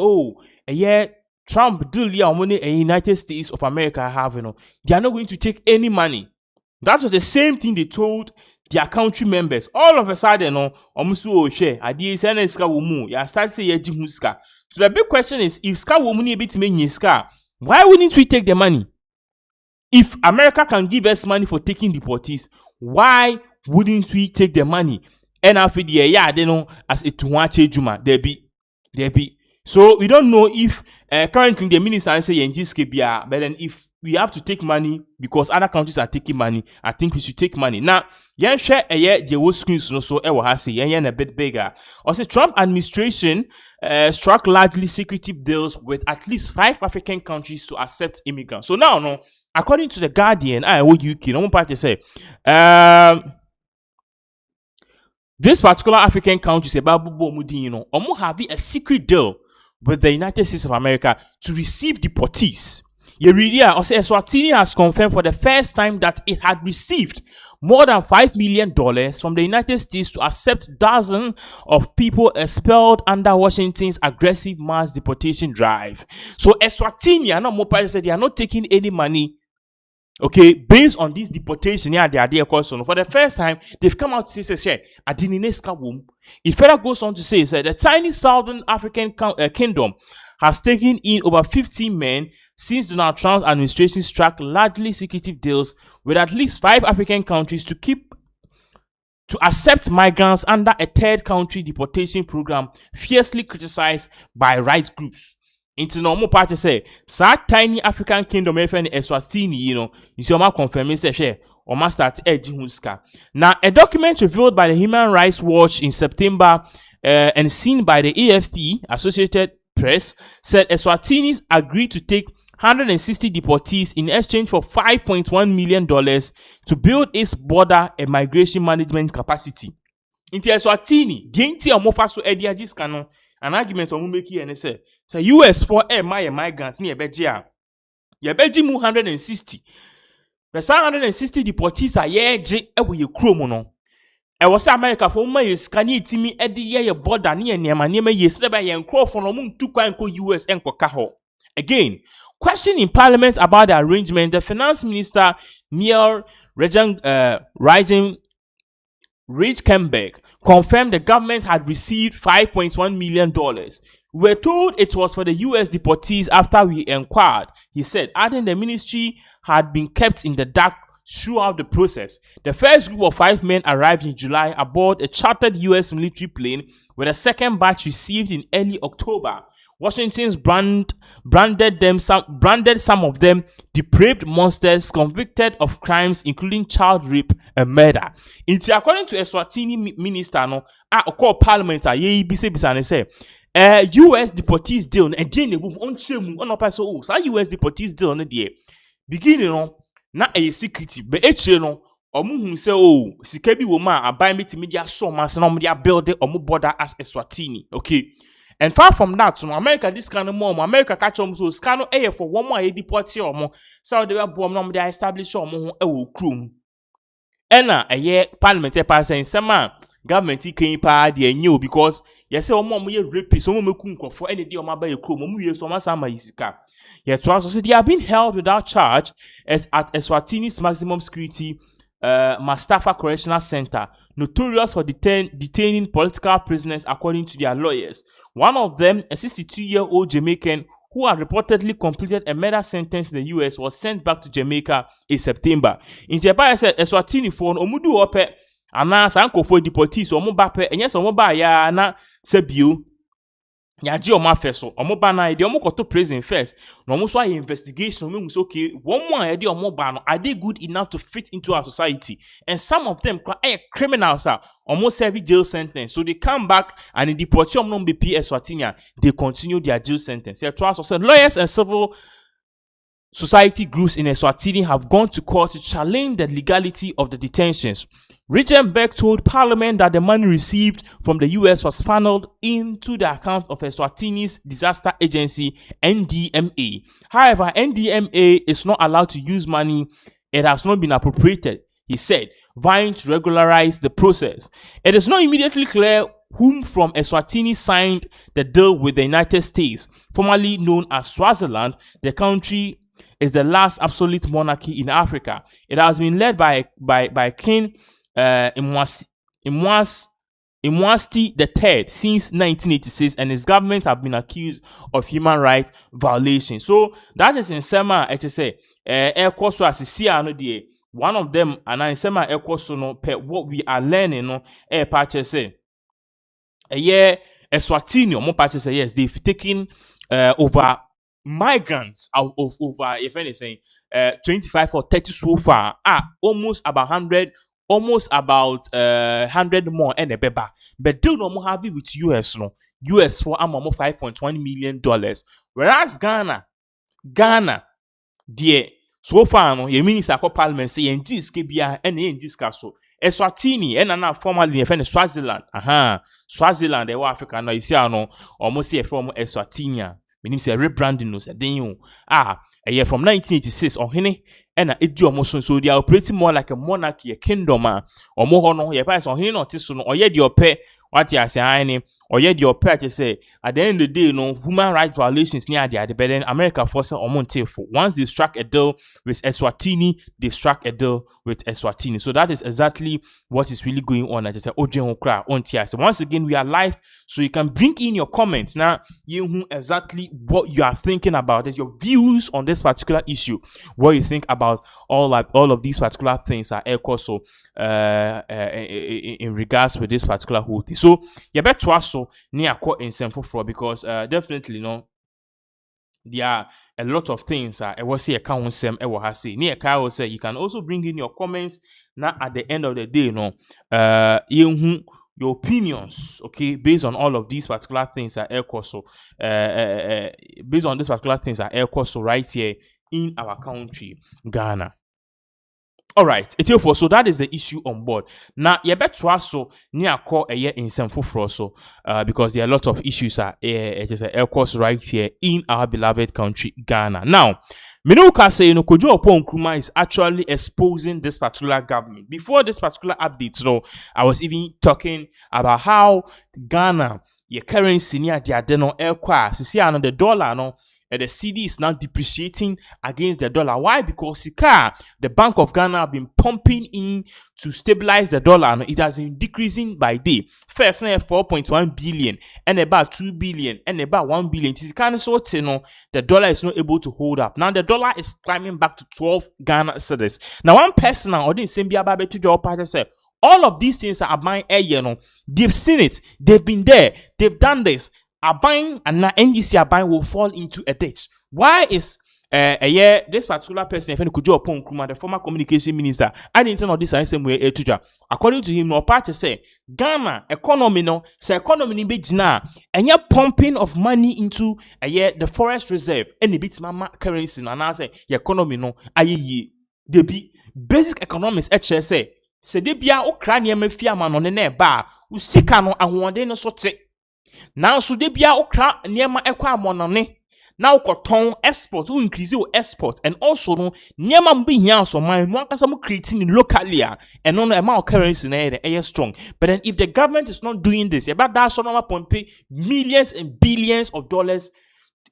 Trump deal here money in United States of America have they are not going to take any money. That was the same thing they told their country members. All of a sudden, omusu share. Adi sene ska wumu. Ya start say yeji muska. So the big question is, if ska wumu ni bit me ska, why wouldn't we take the money? If America can give us money for taking deportees, why wouldn't we take the money? And after the year, they know as a tuwache juma, there be. So we don't know if currently the minister say yenji but then if we have to take money because other countries are taking money, I think we should take money. Now, yen share the whole screens no so ewa hasi yen a bit bigger. Also, Trump administration struck largely secretive deals with at least 5 African countries to accept immigrants. So now, according to the Guardian, UK, no party say, this particular African country say babu mudino, omo have a secret deal with the United States of America to receive deportees. Yeridia also Eswatini has confirmed for the first time that it had received more than $5 million from the United States to accept dozens of people expelled under Washington's aggressive mass deportation drive. So Eswatini are not more said they are not taking any money. Okay, based on this deportation, yeah, they are there question. For the first time, they've come out to say, it further goes on to say, the tiny Southern African kingdom has taken in over 15 men since Donald Trump's administration struck largely secretive deals with at least 5 African countries to accept migrants under a third country deportation program fiercely criticized by right groups. Into normal party say, sad tiny African kingdom Eswatini, you see confirming say share or must start edging huska. Now, a document revealed by the Human Rights Watch in September and seen by the AFP, Associated Press, said Eswatini agreed to take 160 deportees in exchange for $5.1 million to build its border and migration management capacity. Into Eswatini, Ginti or Mofaso Ediagis Canon, an argument on Mumeki and say, US for migrants near Belgium. Ye Belgium 160. The 160 deportees are ye chromono. I was America for my scanny timi edi ye border near my name yesterday and crow for no moon to US and Kokaho. Again, question in Parliament about the arrangement, the Finance Minister Neil Rijkenberg confirmed the government had received $5.1 million. We were told it was for the US deportees after we inquired, he said, adding the ministry had been kept in the dark throughout the process. The first group of 5 men arrived in July aboard a chartered US military plane, with a second batch received in early October. Washington's branded some of them depraved monsters convicted of crimes including child rape and murder. It's according to Eswatini minister call parliament say US deportees deal and then on US deportees deal on the beginning na a secretive but omu say sika bi wo ma aban media so man say no media build omu border as Eswatini. Okay. And far from that, so America this kind of more America catch so scan for one more deport more so they were bomb no they establish crew. Ena a year parliamentary pass in some government can pa the new because you say omo ye rape so mo meku for any day o ma ba crew mo we so ma sama isika. Yet to also they are being held without charge as at Eswatini's maximum security Mustafa Correctional Center, notorious for detaining political prisoners according to their lawyers. One of them, a 62-year-old Jamaican who had reportedly completed a murder sentence in the US, was sent back to Jamaica in September. In Japan, said Eswatini for omudu ope ana sanko for deportees omo bape enye so mo ba ya na sebio yaji omo afeso omo ba na ide omo koto prison first na omo so investigation omo say okay one more ide omo ba no are they good enough to fit into our society, and some of them are criminals are almost serve jail sentence, so they come back and in the portion no BP Eswatini they continue their jail sentence. Lawyers and civil society groups in Eswatini have gone to court to challenge the legality of the detentions. Regent Beck told Parliament that the money received from the US was funneled into the account of Eswatini's disaster agency, NDMA. However, NDMA is not allowed to use money it has not been appropriated, he said, vying to regularize the process. It is not immediately clear whom from Eswatini signed the deal with the United States, formerly known as Swaziland. The country is the last absolute monarchy in Africa. It has been led by King Imwasti III since 1986, and his government have been accused of human rights violations. So that is in Sema, I say, one of them, and I say, what we are learning, no, say, Eswatini, or more patches say, yes, they've taken over migrants out of over, if anything, 25 or 30 so far, almost about 100. Almost about 100 more and a beba. But do no more have it with US no. US for $5.1 million. Whereas Ghana, dear, so far no, your minister for parliament say NDC'S KBA and NDC'S castle. Eswatini and formerly a Swaziland. Swaziland, the Africa no, you see no, almost see from Eswatini. Meaning say rebranding no say then a year from 1986 or hene and edu omo so they are operating more like a monarchy, a kingdom or more no ye pass on hene no tiso no or ye di ope what you say ane or ye di ope just say at the end of the day no human rights violations near the but then America force omo for once they struck a deal with Eswatini, they struck a deal with Eswatini. So that is exactly what is really going on. I just say once again we are live, so you can bring in your comments now. You exactly what you are thinking about it, your views on this particular issue, what you think about all of these particular things are also in regards with this particular whole thing. So you better also near quote in for because definitely no there are a lot of things I will say account sem I will say near Kyle say you can also bring in your comments now at the end of the day no your opinions, okay, based on all of these particular things are also based on these particular things are also right here in our country, Ghana. All right, so that is the issue on board. Now, you better also near call a year in some for so because there are a lot of issues it is a course right here in our beloved country, Ghana. Now, Minuka say Kojo Oppong Nkrumah is actually exposing this particular government. Before this particular update, so I was even talking about how Ghana, your currency near the adeno aircraft, see the dollar no. The CD is now depreciating against the dollar. Why? Because the Bank of Ghana have been pumping in to stabilize the dollar. And it has been decreasing by day. First, 4.1 billion, and about 2 billion, and about 1 billion. It is kind of sort of, the dollar is not able to hold up. Now the dollar is climbing back to 12 Ghana cedis. Now one person now, or the same to draw party said, all of these things are buying they've seen it, they've been there, they've done this. Buying and now NDC buying will fall into a ditch. Why is this particular person, if Kojo Oppong Nkrumah, the former communication minister, I didn't know this same way according to him, no part to say Ghana economy no say economy be jina and you're pumping of money into the forest reserve and the bit mama currency and I say economy no aye they be basic economics say they be a Ukrainian mafia man on the ba usika no ahwonde no so te. Now, so they be okra niema ekwa monone. Now, cotton export, who increase your export, and also no niema mbi here so my one kasamu creating locally and on the amount of currency in the air strong. But then, if the government is not doing this, about that so no pay millions and billions of dollars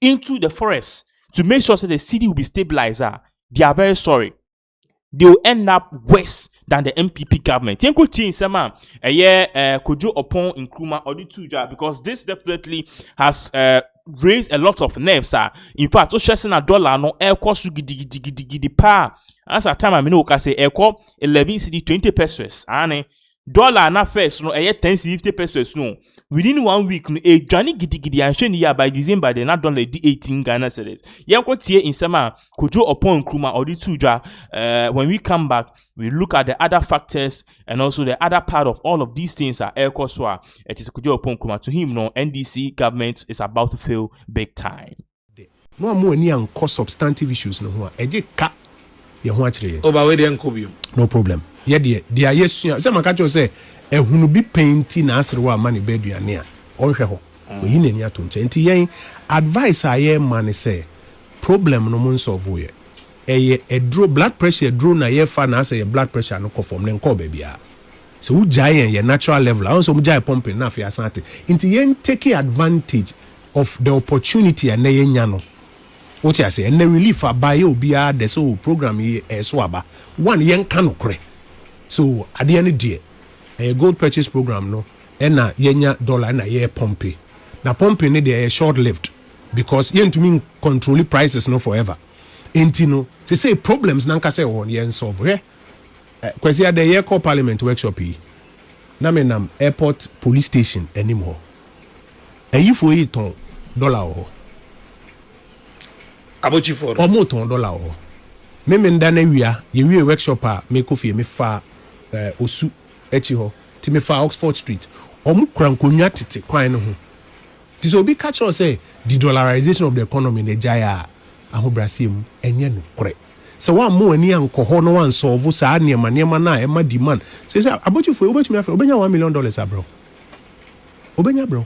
into the forest to make sure that the city will be stabilized. They are very sorry. They will end up worse than the MPP government. Kojo Oppong Nkrumah or the two jobs because this definitely has raised a lot of nerves. In fact, so stressing a dollar no air cost gidi pa. As a time I mean, say air cost 11 cedi 20 pesos. dollar na first no 10 to 50 pesos no within 1 week no e dwane gidigidi anhwe ni ya by December the na dollar di 18 Ghana cedis yenko tie insema Kojo upon Nkrumah or the tuja. When we come back we look at the other factors and also the other part of all of these things are Ekoswa. It is Kojo upon Nkrumah. To him no NDC government is about to fail big time. No more any unco substantive issues no ho eje ka ye ho akire oba we dey nko bio no problem ye de ayesua se maka cho se ehunu bi painti na asere wa ma ne beduane a onhwe ho oyi nani ato nche nti yen advice aye man say problem no mun solve ye eye edro blood pressure edro na ye fa na say blood pressure no conform ne nko ba bia se wo giant ye natural level also mo giant pumping na afia asante nti yen take advantage of the opportunity and ye nya no what you say and the relief abaye obia the so program so aba one yen kan okre so at the end day a gold purchase program no na yenya dollar na ye pompe na pompe ne dey short lived because yen to mean control prices no forever enti no say problems na nka say won yen solve he kwesi ade ye call parliament workshop yi na menam airport police station anymore ayifo yi ton dollar ho abochi for omo ton dollar ho me nda na wia ye wie workshop a me kofi me fa osu echi ho ti me fa Oxford Street omo krankonwa tete kwan no ho ti so bi catch us say the dollarization of the economy na jaya ahobrasiem enye no kore so one mo ani ankoho no one solve sa niema na e ma demand say abochi for obetumi afa obenya $1 million abro obenya bro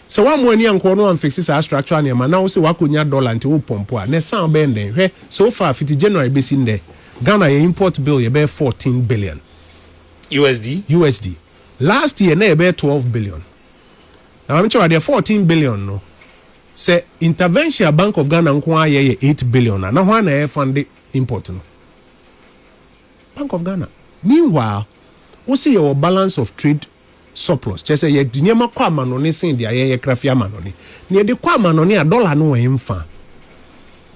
so one mo ani ankoho no one fix sa structure niema na wo say wakonya dollar nti wo pompo a na san be nden hwe so far 50 January be sin there Ghana ye import bill ye be 14 billion USD last year na ye be 12 billion now I'm sure there 14 billion no say intervention Bank of Ghana nko aye 8 billion na ho na e fund import no Bank of Ghana meanwhile we see your balance of trade surplus che say ye niema kwa manone sin dia ye krafia manone ne de kwa manone a dollar no e mfa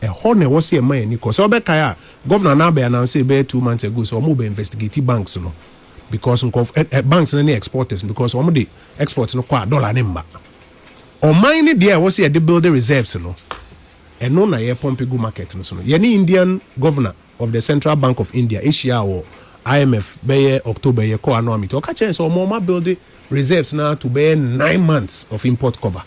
e ho na we see e man ni ko so be kai governor na be announce be 2 months ago so mo be investigate banks no because banks na exporters because omo dey export no kwa dollar ne mba o mine there was here the build the reserves no and no na ye pompe go market no so no ye ni Indian governor of the Central Bank of India Asia or IMF be October ye ko annual meeting o ka chen so mo ma build the reserves now to be 9 months of import cover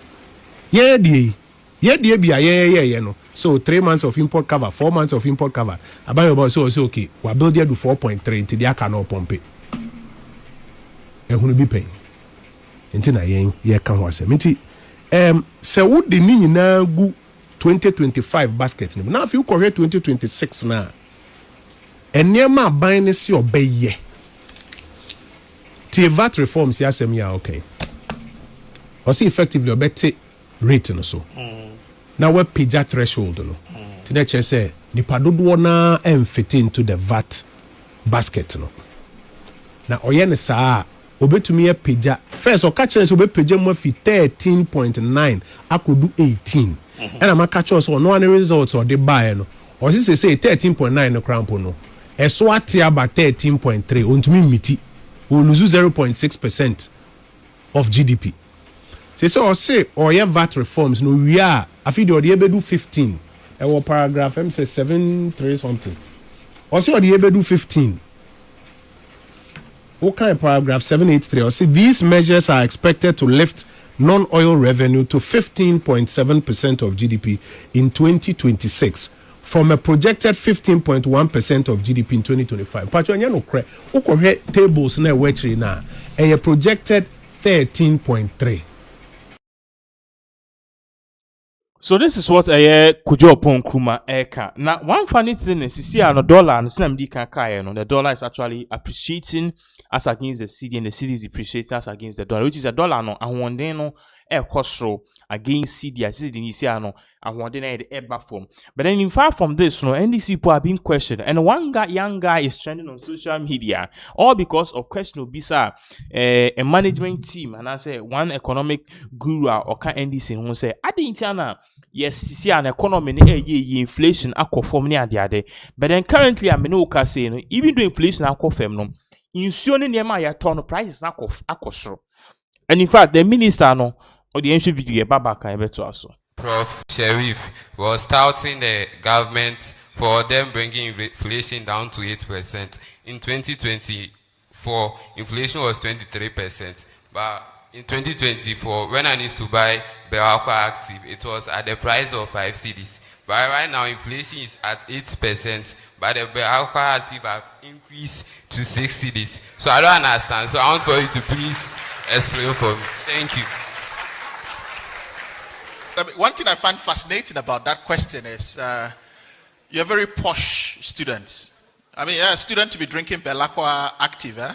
ye die bia ye no so 3 months of import cover 4 months of import cover about about so okay we build there do 4.3 until they can no pompe ehunu bi pen enti na ye ka ho asem enti se wo de ni nyina gu 2025 basket ni na afi ko 2026 na enema ban ne si obeye ti VAT reforms ya asem ya okay o si effectively obete rate no so na we pija threshold no ti na che say nipa dodo na fit into the VAT basket no na oye ne saa obetumi e pija first o ka chance obepija mo fi 13.9 akodu 18 and ma catch us no any results or the buy no o say 13.9 no crampo no eso ate aba 13.3 ontumi miti we lose 0.6% of GDP say or your VAT reforms no we are afi de ode ebedu 15 e wo paragraph m say 73 something or say ode ebedu 15 okay, paragraph 783 or see these measures are expected to lift non-oil revenue to 15.7% of GDP in 2026 from a projected 15.1% of GDP in 2025. Pacho no cre ukore tables na wetri na a projected 13.3. So this is what Kojo upon Nkrumah eka. Now one funny thing is see no dollar and the dollar is actually appreciating as against the cedi and the cedi is depreciating as against the dollar, which is a dollar no and one day no cost against cedi as cedi ni see no and one day the back form. But then in far from this no NDC people are being questioned and one young guy is trending on social media all because of question bisa a management team and I say one economic guru or can NDC who say adintiana yes see an economy ye inflation akofom ni ade but then currently I mean say no even though inflation akofem no insuo ne nneɛma a yɛtɔ no prices na akɔ soro. And in fact, the minister no or the entry video baba can ever to us. Prof. Sheriff was touting the government for them bringing inflation down to 8%. In 2024, inflation was 23%. But in 2024, when I used to buy Belacqua Active, it was at the price of 5 cedis. But right now, inflation is at 8%. But the Belacqua Active have increased to 6 cedis. So I don't understand. So I want for you to please explain for me. Thank you. One thing I find fascinating about that question is you're very posh students. I mean, a student to be drinking Belacqua Active, eh?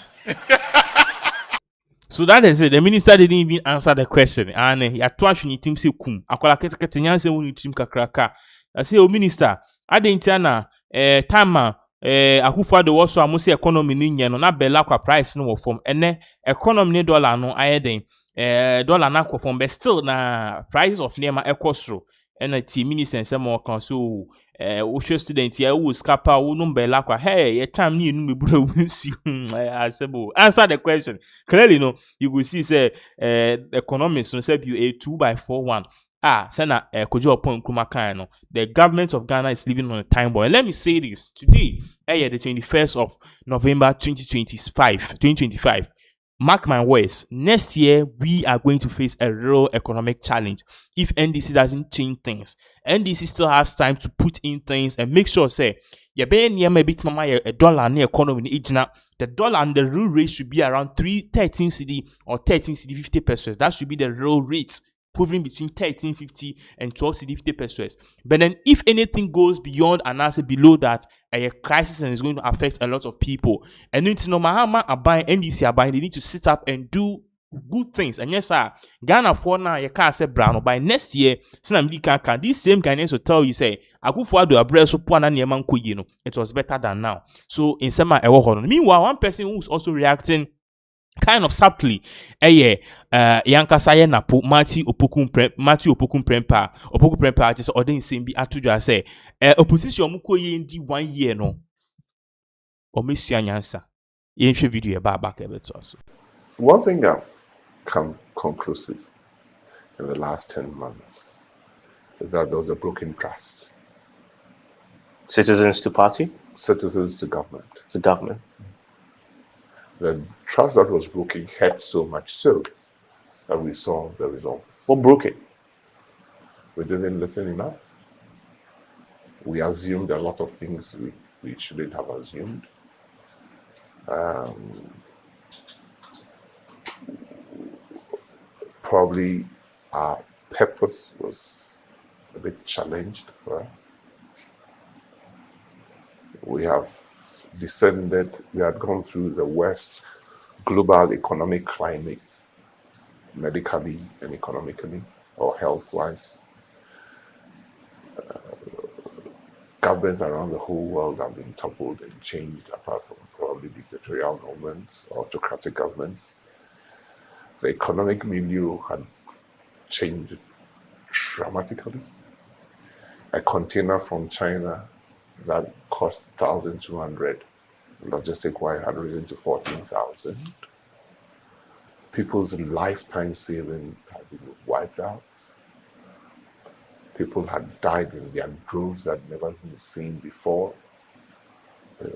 So that is it. The minister didn't even answer the question. And he had twice when you team say kum. Akola kete nyanse when you team kakraka. I say, oh minister, I didn't na time Akufo-Addo was so amusi economy ni nye no na Belacqua price no form. Ene economy ni dollar no ayeden. Dollar na from but still na price of nema ekosro and ti minister say more kan so student here who scapa who no Belacqua hey your time ni enu mebura wunsi asebo answer the question clearly. No, you will see say economics no say you a 2x41 say na Kojo Opon Nkrumah kan no the government of Ghana is living on a time bomb. And let me say this today the 21st of November 2025. Mark my words, next year we are going to face a real economic challenge if NDC doesn't change things. NDC still has time to put in things and make sure say you be near maybe a dollar near economy in the dollar and the real rate should be around 13 cedi or 13 cedi 50 pesos. That should be the real rate, proving between 13.50 and 12 cedi 50 pesos. But then if anything goes beyond and as below that, a crisis and is going to affect a lot of people. And it's no Mahama are buying NDC are buying, they need to sit up and do good things. And yes, sir, Ghana for now you can't say brown by next year. Can these same Ghanaians will tell you say Akufo-Addo address it was better than now. So in some meanwhile, one person who's also reacting kind of subtly yankasa napo Matthew Opoku Prempah just ordering same be atuja say opposition mu ko yendi 1 year no omesua nyansa yenhwe video e ba kebeto aso. One thing I've come conclusive in the last 10 months is that there was a broken trust. Citizens to party? Citizens to government. To government. The trust that was broken hurt so much so that we saw the results. What broke it? We didn't listen enough. We assumed a lot of things we shouldn't have assumed. Probably our purpose was a bit challenged for us. We have descended, we had gone through the worst global economic climate, medically and economically, or health-wise. Governments around the whole world have been toppled and changed, apart from probably dictatorial governments, autocratic governments. The economic milieu had changed dramatically. A container from China that cost 1,200 logistic-wise had risen to 14,000. People's lifetime savings had been wiped out. People had died in their droves that had never been seen before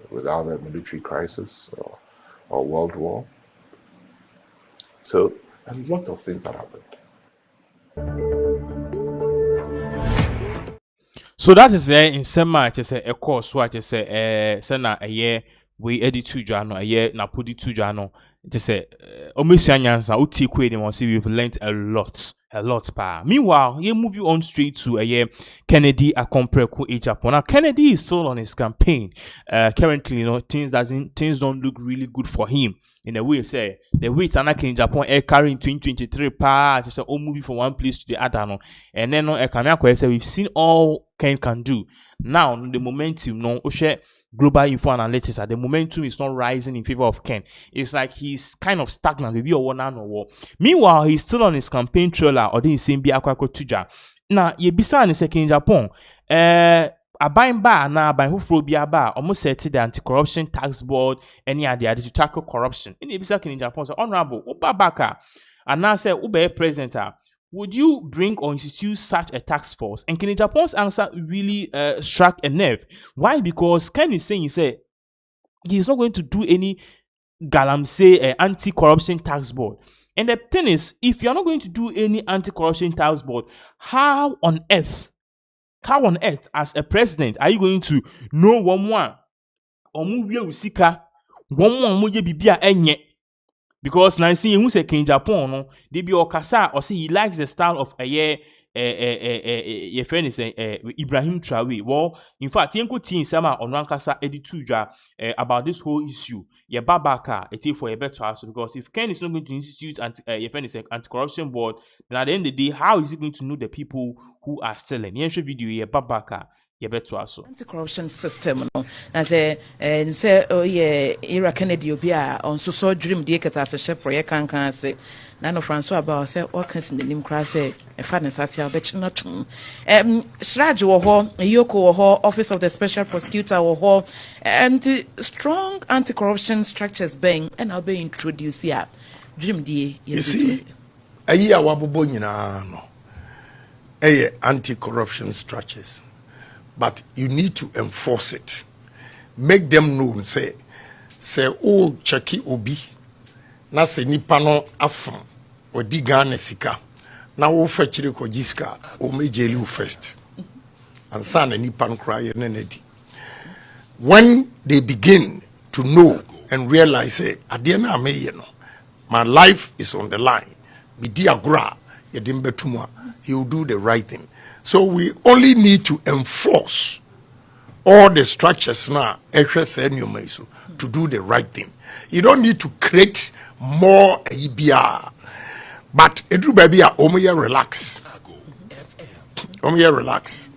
without a military crisis or world war. So a lot of things had happened. So that is in some I say a course so I just say sena a year we edit 2 jano a year na put 2 jano just say omisua nyansa uti kwe dem see we've learned a lot pa. Meanwhile, you move you on straight to a year Kennedy Akompreku Japan. Now Kennedy is still on his campaign. Currently, you know, things don't look really good for him. In a way, say the weight Anaka in Japan air carrying 2023 pa just a movie from one place to the other no. And then no say we've seen all Ken can do. Now the momentum no share global info analytics at the momentum is not rising in favor of Ken. It's like he's kind of stagnant, maybe or one or war. Meanwhile, he's still on his campaign trailer or the same be Akwako Tuja. Now, ye bisa ni second Japan. aban ba na aban foforo bia ba almost set the anti-corruption tax board any idea to tackle corruption in ebisa Kenya Japan say honorable ubabaka and now say ube president would you bring or institute such a task force? And Kenya Japan's answer really struck a nerve. Why? Because Ken is saying he's not going to do any galamsey anti-corruption tax board. And the thing is, if you're not going to do any anti-corruption tax board, how on earth, as a president, are you going to know one usika bibia enye? Because now see who say King Japan no, they be okasa or say he likes the style of your friend is Ibrahim Traore. Well, in fact, yenko tin sama on kasa edituja about this whole issue. Ye babaka eti for a better answer because if Ken is not going to institute your friend is anti-corruption board, then at the end of the day, how is he going to know the people who are stealing? Yenko video ye babaka. Anti-corruption system no na say oh yeah era Kennedy obia on so dream dey kata se project kan say na no Francois about say all can in the nim cry say e fa necessary be na tum Shraj wo ho Yoko wo ho office of the special prosecutor wo ho and strong anti-corruption structures being and now be introduced here dream dey you see ayi awabobo nyina no anti-corruption structures. But you need to enforce it. Make them know, say, oh, cheki obi, na se nipa no afam, o di gane sika, na wo fetchire ko jiska, o me jeli first. And sa na nipa no cry nenedi. When they begin to know and realize, say, adiena me no, my life is on the line. Mi di agra, yedimbe tumwa, he will do the right thing. So we only need to enforce all the structures now to do the right thing. You don't need to create more EBR. But Edru baby omoye relax. Omoye relax.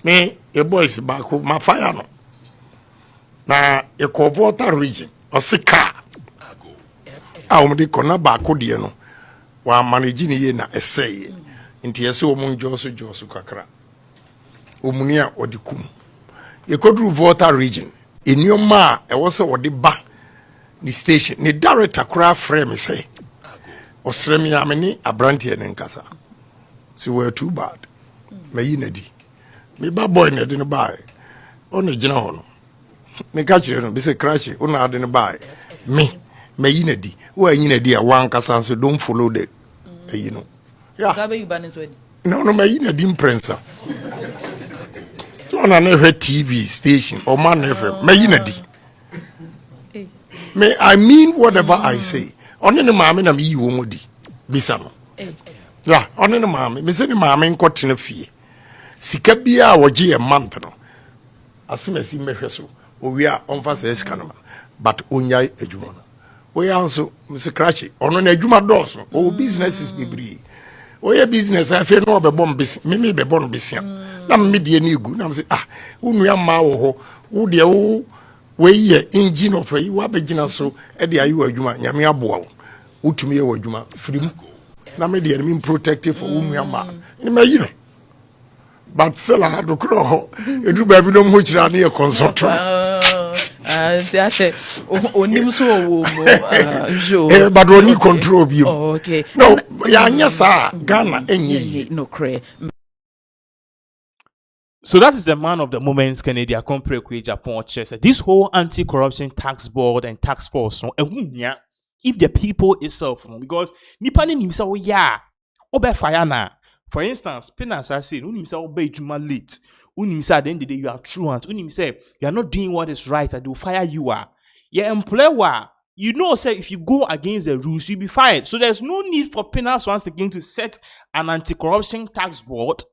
Me, your boys back my fire no. Na e Volta region osika. Omde kona back no. Wa manage ni ye na essay. Inti yese omun josu kakra omunia odikum yekodru Volta region enioma e wose wode ba ni station ni director kra frame say osremi ameni abrantie ne nkasa si were too bad mayi nadi me ba boy na de ne ba ono gina ho no me ka kire no be say crash una ade ne ba me mayi nadi wo anyi nadi a wan kasa so don't follow the you know. Yeah. No, my dim prince. So on a TV station or man FM. May I mean whatever I say. On the mammy na me womodi. Bisama. Yeah, on the mammy. Miss any mammy in cotton fee. Sikabia or G a month no. As soon as he measures so, we are on fast escanama. But unya ejumana. We also, Mr. Crashy, on an ejuma doors. Oh, business is be. Oye business I feel no be born business me be born business na me de ni gu na say unu ya ma wo ho wo de wo we ye engine of yi wa be gina so e de ayi adwuma nyame aboa wo utumi ye adwuma firim na me de me protective for unu ya ma ni ma yi no but sela do kro ho edu ba bi no mo kira na ye consult but we need control of you. Oh, okay. No, Ghana, no cray. So that is the man of the moment, Canadian compare Japan chess. This whole anti-corruption tax board and tax force, if the people itself, because Nipanin himself, obe fire na. For instance, Pinaxtv said, "Unimisa obey Juma late. Unimisa at the end of the day you are truant. Unimisa you are not doing what is right, and they will fire you. Your employer, you know, say if you go against the rules, you'll be fired. So there's no need for Pinaxtv once again to set an anti-corruption tax board,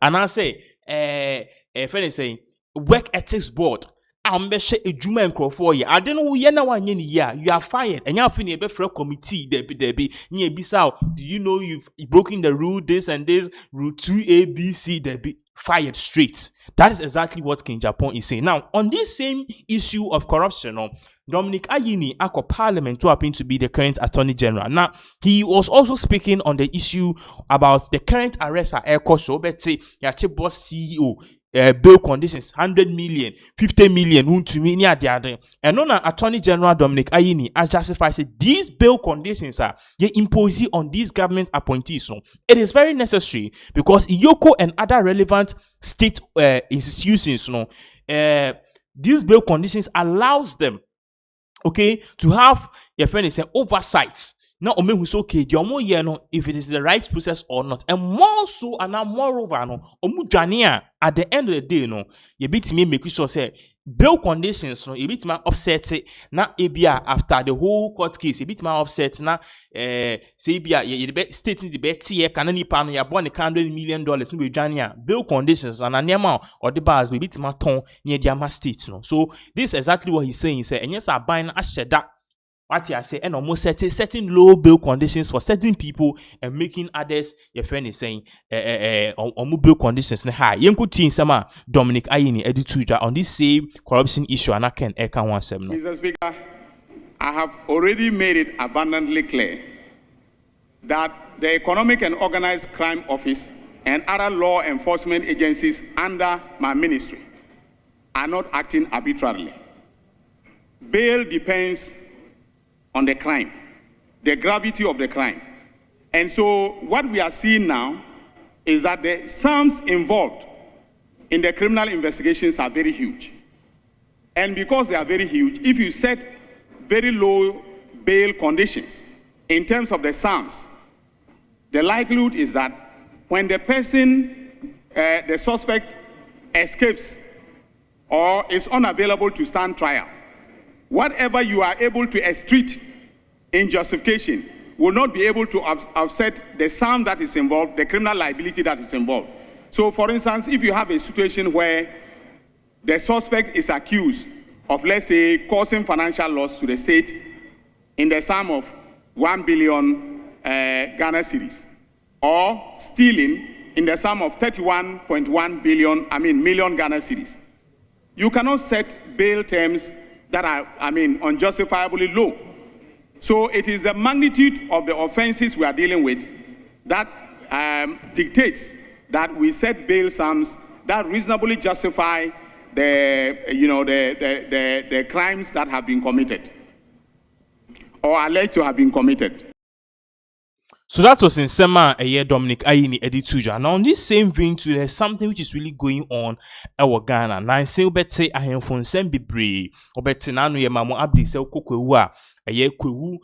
and I say, friend is saying work ethics board. Ambeshe ejuma enkrofo ye ade no ye na wanye ni ya you are fired and you have been a for committee debi nye bisa do you know you've broken the rule this and this rule 2ABC debi fired straight. That is exactly what King Japan is saying. Now on this same issue of corruption, Dominic Ayini Ako Parliament, who happened to be the current Attorney General. Now he was also speaking on the issue about the current arrest at Airco Show, but say Yache boss CEO bail conditions 100 million 50 million to me near the other and on Attorney General Dominic Ayini as justified said these bail conditions are imposed on these government appointees. So it is very necessary because Iyoko and other relevant state institutions these bail conditions allows them to have your friend is oversight. Now, who's okay, if it is the right process or not, and more so, and now moreover, at the end of the day, you beat me make sure say bail conditions, you beat my offset it now. After the whole court case, you beat my offset now. Say you stating the bet here can any pan you born $100 million with Jania bail conditions and an amount or the bars we beat my tongue near the state. So this is exactly what he's saying. He said, and yes, I buying a shedda. What I say, and almost setting low bail conditions for certain people and making others, your friend is saying, on bail conditions high. Yenko Teen Sama, Dominic Ayini, editor on this same corruption issue, and I can echo one seven. Mr. Speaker, I have already made it abundantly clear that the Economic and Organized Crime Office and other law enforcement agencies under my ministry are not acting arbitrarily. Bail depends on the crime, the gravity of the crime. And so what we are seeing now is that the sums involved in the criminal investigations are very huge. And because they are very huge, if you set very low bail conditions in terms of the sums, the likelihood is that when the person, the suspect escapes or is unavailable to stand trial, whatever you are able to extort in justification will not be able to offset the sum that is involved, the criminal liability that is involved. So, for instance, if you have a situation where the suspect is accused of, let's say, causing financial loss to the state in the sum of 1 billion Ghana cedis, or stealing in the sum of 31.1 million Ghana cedis, you cannot set bail terms that are, unjustifiably low. So it is the magnitude of the offenses we are dealing with that dictates that we set bail sums that reasonably justify the crimes that have been committed or alleged to have been committed. So that was in Sema Dominic Ayini editor. Now on this same vein too, there's something which is really going on in Ghana. Now I say obete ahemfo nsem bebre. Obete na no ye mamo abdi se kokwewu a kwewu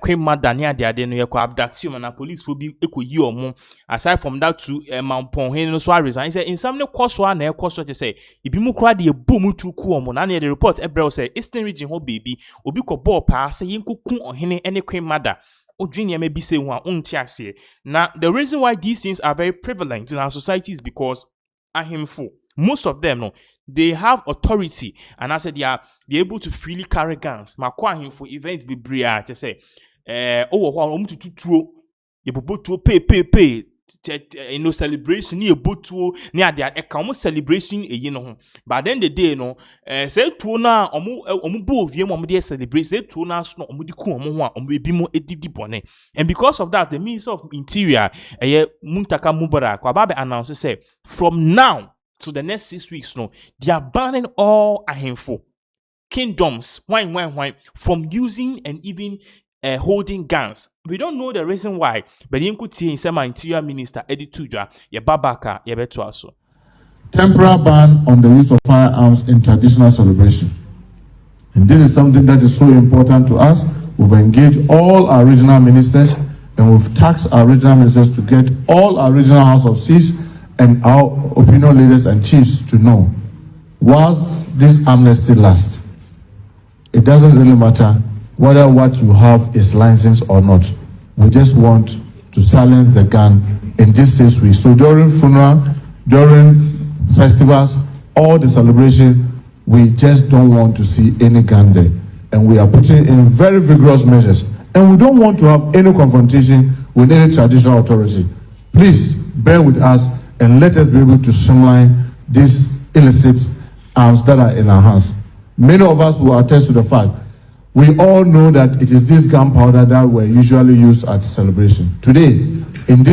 kwen madane ade no ye ko abduction na police fo bi ekoyi omo. Aside from that too mampon hen no so resign say in some ne koso na ekoso te say ibi mu kra de bomu tu ku omo na the report ebrel say Eastern region ho baby obi ko ball pa say yenkoku ohene ene kwen mada. Now, the reason why these things are very prevalent in our society is because most of them, they have authority, and I said they're able to freely carry guns. For events be bria to say, pay. Celebration near botu near their account celebration but then the day say to na omubo vie mo dey celebrate say to na so omudi ku omo ebi mo edidi bone. And because of that the Minister of Interior Muntaka Mubarak Kwababe announced say from now to the next 6 weeks they are banning all ahemfo kingdoms wine from using and even holding guns. We don't know the reason why, but you could see in some Interior Minister Eddie Tuja, Babaka, Yebetuaso. Temporary ban on the use of firearms in traditional celebration. And this is something that is so important to us. We've engaged all our regional ministers and we've tasked our regional ministers to get all our regional House of Chiefs and our opinion leaders and chiefs to know, whilst this amnesty lasts, it doesn't really matter whether what you have is licensed or not. We just want to silence the gun in this 6 weeks. So during funeral, during festivals, all the celebration, we just don't want to see any gun there. And we are putting in very vigorous measures. And we don't want to have any confrontation with any traditional authority. Please bear with us and let us be able to streamline these illicit arms that are in our hands. Many of us will attest to the fact we all know that it is this gunpowder that were usually used at celebration. Today, at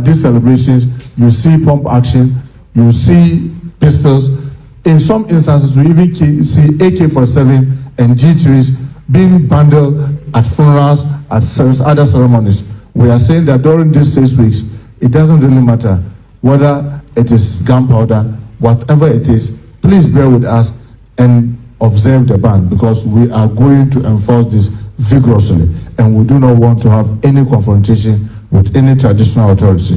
these celebrations, you see pump action, you see pistols. In some instances, we even see AK-47 and G3s being bundled at funerals, at other ceremonies. We are saying that during these 6 weeks, it doesn't really matter whether it is gunpowder, whatever it is, please bear with us and observe the ban, because we are going to enforce this vigorously, and we do not want to have any confrontation with any traditional authority.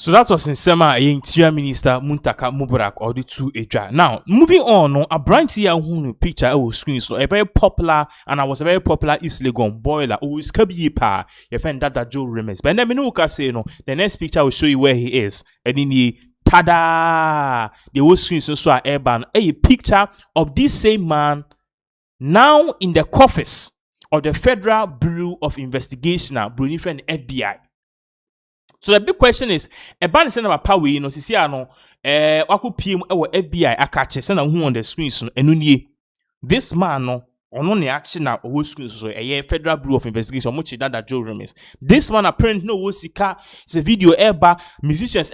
So that was in Sema, Interior Minister Muntaka Mubarak or the two Eja. Now, moving on, a brand here who picture I will screen so a very popular, and I was a very popular East Legon boiler who is Kabi your friend Dada Joe Remes. But then no say no, the next picture will show you where he is. And in the tada, the whole screen so a airban, a picture of this same man now in the coffers of the Federal Bureau of Investigation, Brunei friend FBI. So the big question is, a ban is about power, you know, wako PM or FBI akache send who on the screen so enunye. This man no ono ne action na owo screen so a Federal Bureau of Investigation much that Joe Remes. This man apparently no wo sika. It's a video eba musicians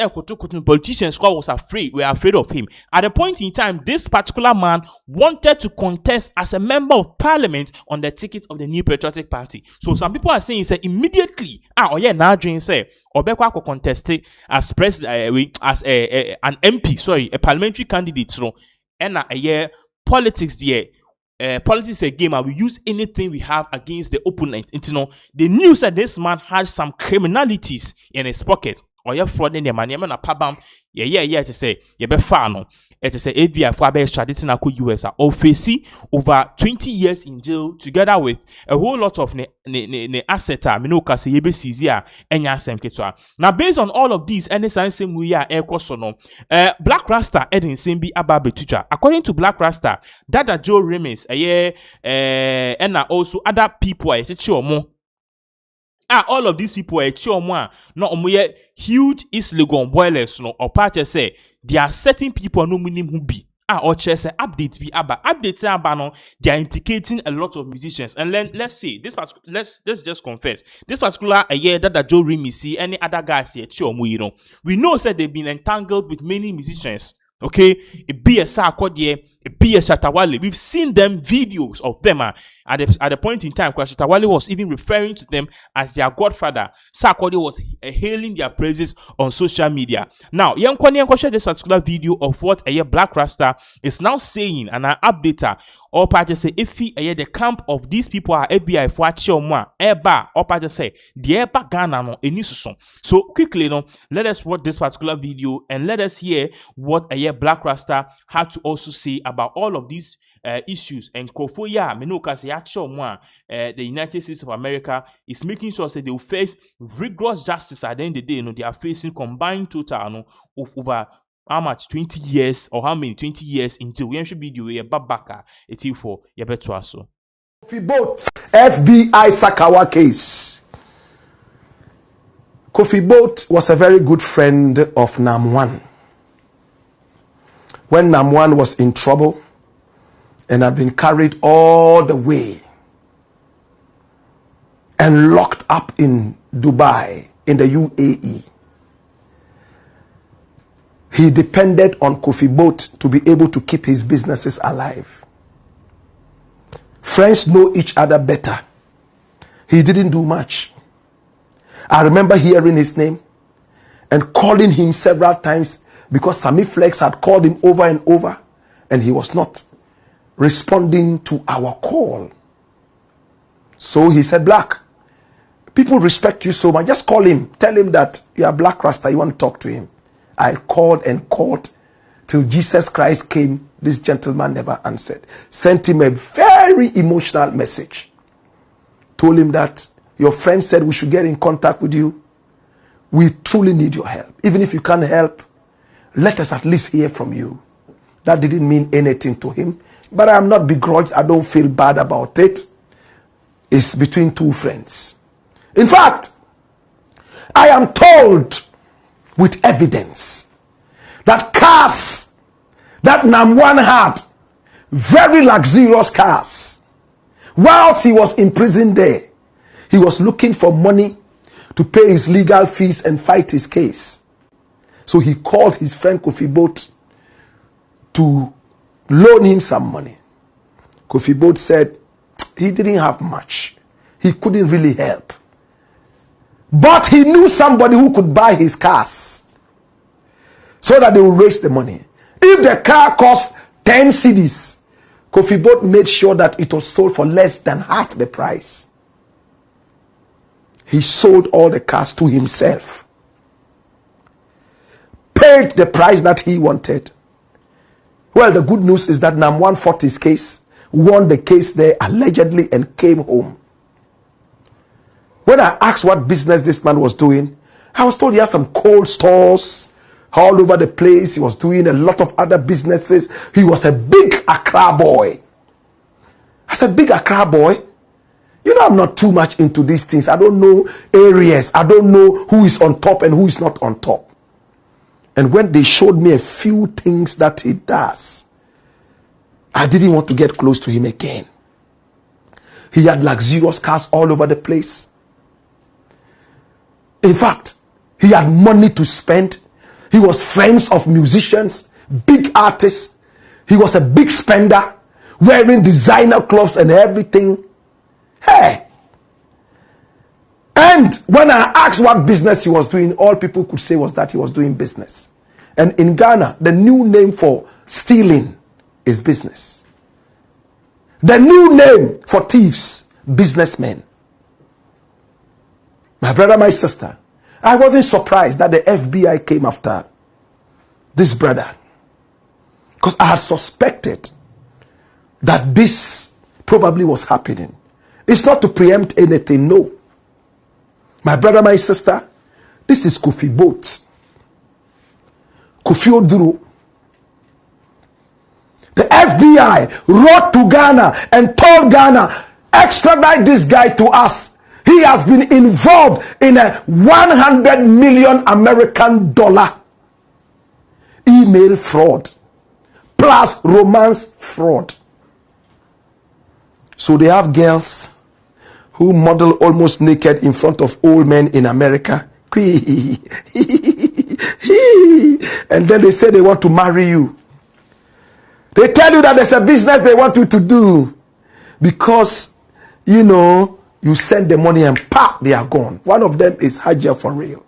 politicians was afraid. We are afraid of him. At the point in time, this particular man wanted to contest as a member of parliament on the ticket of the New Patriotic Party. So some people are saying say immediately now dream say Obekwa contested as president as an MP, sorry, a parliamentary candidate so and a year politics there. Politics a game and we use anything we have against the opponent. You know, the news that this man had some criminalities in his pocket or you're fraud in the money. I'm not pabam. Yeah. To say you be far no. It is a FBI for extraditing a US or face over 20 years in jail together with a whole lot of ne asset. Minoka say yebe sizia enya sem ketwa. Now based on all of these, any same we are ekosono. Black Rasta Edin Simbi Ababe teacher. According to Black Rasta, Dada Joe Remes and also other people are more. All of these people are not huge East Legon boilers no or party say there are certain people no minimum who be or say updates be updates no they are implicating a lot of musicians. And then let's say this let's just confess this particular a year that Joe Remisi any other guys here you know we know said they've been entangled with many musicians. Okay, it be a Sarkodie, it be a Shatawale. We've seen them videos of them at the point in time because Shatawale was even referring to them as their godfather. Sarkodie was hailing their praises on social media. Now, Yankwani share this particular video of what a Black Rasta is now saying, and an updater. All parties say if the camp of these people are FBI for Chioma, Eba, all parties say the Eba Ghana no enisuson. So quickly, let us watch this particular video and let us hear what a Black Rasta had to also say about all of these issues. And Kofoya, Menoka say Chioma, the United States of America is making sure that they will face rigorous justice at the end of the day. They are facing combined total of over how much 20 years or how many 20 years into we should be doing a babaka it's for your better so Kofi Boat FBI Sakawa case. Kofi Boat was a very good friend of Nam1. When Nam1 was in trouble and had been carried all the way and locked up in Dubai in the UAE, he depended on Kofi Boat to be able to keep his businesses alive. Friends know each other better. He didn't do much. I remember hearing his name and calling him several times because Sammy Flex had called him over and over and he was not responding to our call. So he said, Black, people respect you so much. Just call him. Tell him that you are Black Rasta. You want to talk to him. I called and called till Jesus Christ came. This gentleman never answered. Sent him a very emotional message. Told him that your friend said we should get in contact with you. We truly need your help. Even if you can't help, let us at least hear from you. That didn't mean anything to him. But I am not begrudged. I don't feel bad about it. It's between two friends. In fact, I am told with evidence that cars that Nam1 had, very luxurious cars, whilst he was in prison there, he was looking for money to pay his legal fees and fight his case. So he called his friend Kofi Boat to loan him some money. Kofi Boat said he didn't have much. He couldn't really help. But he knew somebody who could buy his cars so that they would raise the money. If the car cost 10 cedis, Kofi Boat made sure that it was sold for less than half the price. He sold all the cars to himself, paid the price that he wanted. Well, the good news is that Nam 140's case won the case there allegedly and came home. When I asked what business this man was doing, I was told he had some cold stores all over the place. He was doing a lot of other businesses. He was a big Accra boy. I said, big Accra boy? You know, I'm not too much into these things. I don't know areas. I don't know who is on top and who is not on top. And when they showed me a few things that he does, I didn't want to get close to him again. He had luxurious cars all over the place. In fact, he had money to spend. He was friends of musicians, big artists. He was a big spender, wearing designer clothes and everything. Hey! And when I asked what business he was doing, all people could say was that he was doing business. And in Ghana, the new name for stealing is business. The new name for thieves, businessmen. My brother, my sister, I wasn't surprised that the FBI came after this brother, because I had suspected that this probably was happening. It's not to preempt anything, no. My brother, my sister, this is Kofi Boat. Kofi Oduro. The FBI wrote to Ghana and told Ghana, extradite this guy to us. He has been involved in a $100 million American email fraud plus romance fraud. So they have girls who model almost naked in front of old men in America. And then they say they want to marry you. They tell you that there's a business they want you to do because, you know, you send the money and pop, they are gone. One of them is Hajia for real,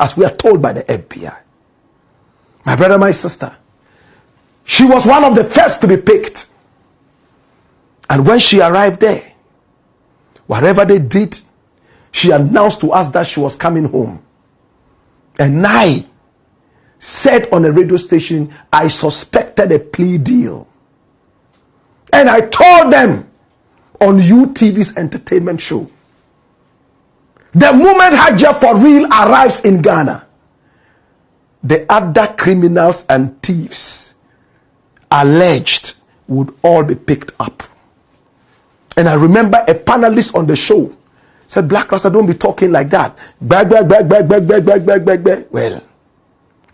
as we are told by the FBI. My brother, my sister, she was one of the first to be picked. And when she arrived there, whatever they did, she announced to us that she was coming home. And I said on a radio station, I suspected a plea deal. And I told them on UTV's entertainment show, the moment Hajia for real arrives in Ghana, the other criminals and thieves alleged would all be picked up. And I remember a panelist on the show said, Black Rasta, don't be talking like that. Bag. Well,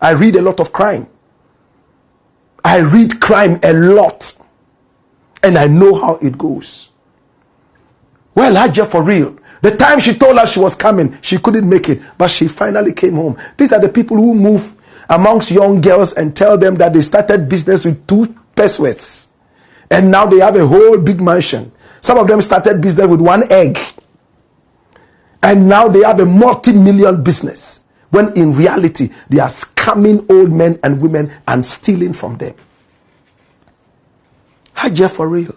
I read a lot of crime. I read crime a lot. And I know how it goes. Well, Hajia for real. The time she told us she was coming, she couldn't make it. But she finally came home. These are the people who move amongst young girls and tell them that they started business with 2 pesos. And now they have a whole big mansion. Some of them started business with 1 egg. And now they have a multi-million business. When in reality, they are scamming old men and women and stealing from them. Hajia for real.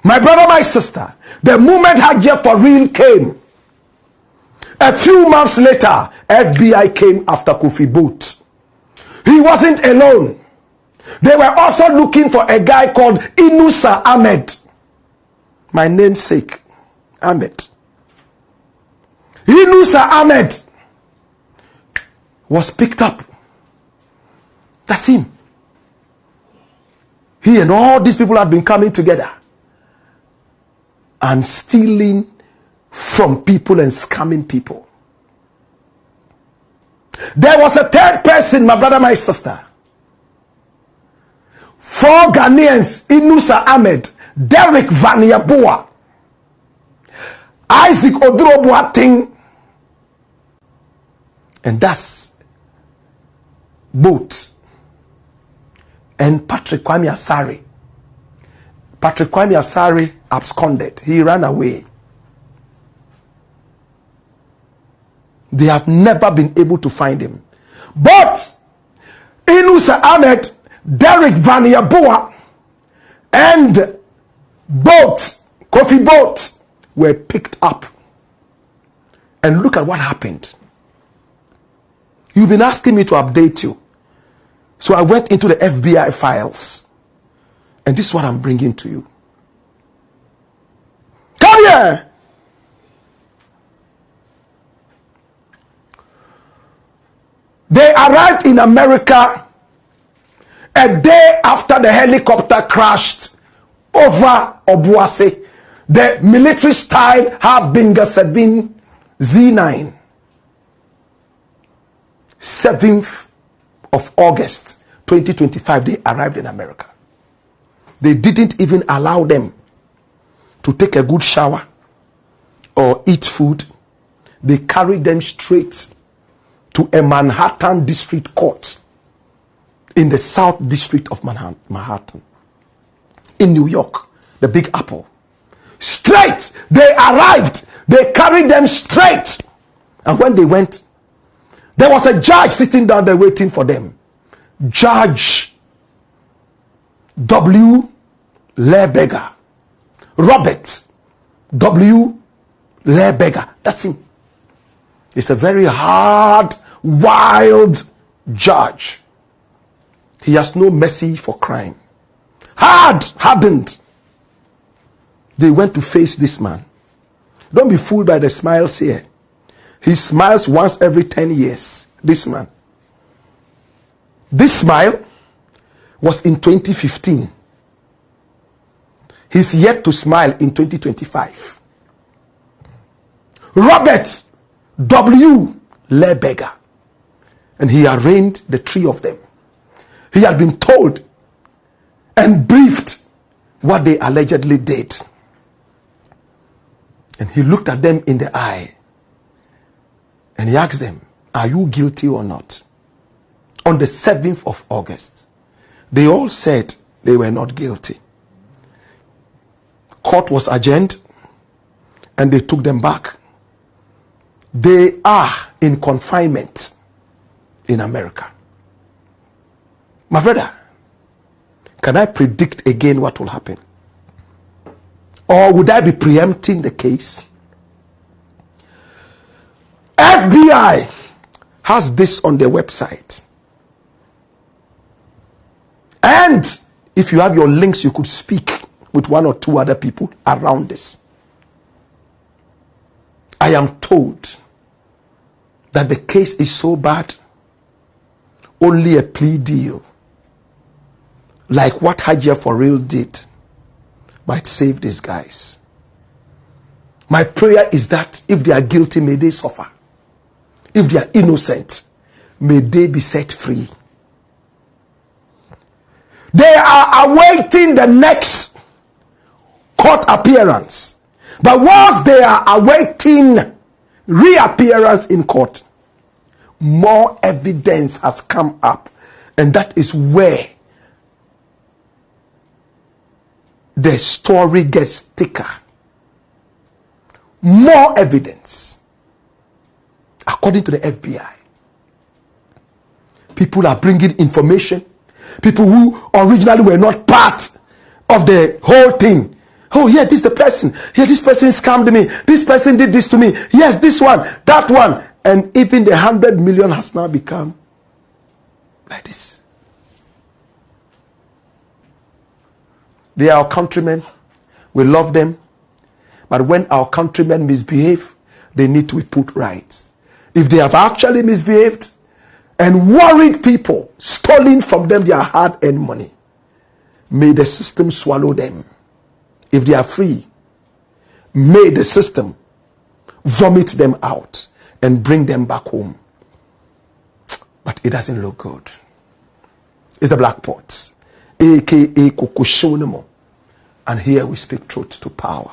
My brother, my sister, the moment Hajia for real came, a few months later, FBI came after Kofi Boat. He wasn't alone. They were also looking for a guy called Inusa Ahmed. My namesake, Ahmed. Inusa Ahmed was picked up. That's him. He and all these people have been coming together and stealing from people and scamming people. There was a third person, my brother, my sister. 4 Ghanaians, Inusa Ahmed, Derek Vaniaboa, Isaac Oduro Boateng, And that's both. And Patrick Kwame Asare. Patrick Kwame Asare absconded. He ran away. They have never been able to find him. But Inusa Ahmed, Derek Vaniabua, and Kofi Boat were picked up. And look at what happened. You've been asking me to update you. So I went into the FBI files. And this is what I'm bringing to you. Come here! They arrived in America a day after the helicopter crashed over Obuasi, the military-style Harbinger 7 Z9. 7th of August 2025, they arrived in America. They didn't even allow them to take a good shower or eat food. They carried them straight to a Manhattan District Court in the South District of Manhattan, in New York, the Big Apple. Straight, they arrived. They carried them straight. And when they went, there was a judge sitting down there waiting for them. Judge W. Lebega. Robert W. Lebega. That's him. He's a very hard, wild judge. He has no mercy for crime. Hardened. They went to face this man. Don't be fooled by the smiles here. He smiles once every 10 years. This man. This smile was in 2015. He's yet to smile in 2025. Robert W. Lebega. And he arraigned the three of them. He had been told and briefed what they allegedly did. And he looked at them in the eye. And he asked them, are you guilty or not? On the 7th of August, they all said they were not guilty. Court was adjourned and they took them back. They are in confinement in America. My brother, can I predict again what will happen? Or would I be preempting the case? FBI has this on their website. And if you have your links, you could speak with one or two other people around this. I am told that the case is so bad, only a plea deal, like what Hajia for real did, might save these guys. My prayer is that if they are guilty, may they suffer. If they are innocent, may they be set free. They are awaiting the next court appearance. But whilst they are awaiting reappearance in court, more evidence has come up. And that is where the story gets thicker. More evidence. According to the FBI. People are bringing information. People who originally were not part of the whole thing. Oh, yeah, this is the person. Yeah, this person scammed me. This person did this to me. Yes, this one, that one. And even the 100 million has now become like this. They are our countrymen. We love them. But when our countrymen misbehave, they need to be put right. If they have actually misbehaved and worried people, stolen from them their hard-earned money, may the system swallow them. If they are free, may the system vomit them out and bring them back home. But it doesn't look good. It's the Black Pots, aka Kokoshonemo. And here we speak truth to power.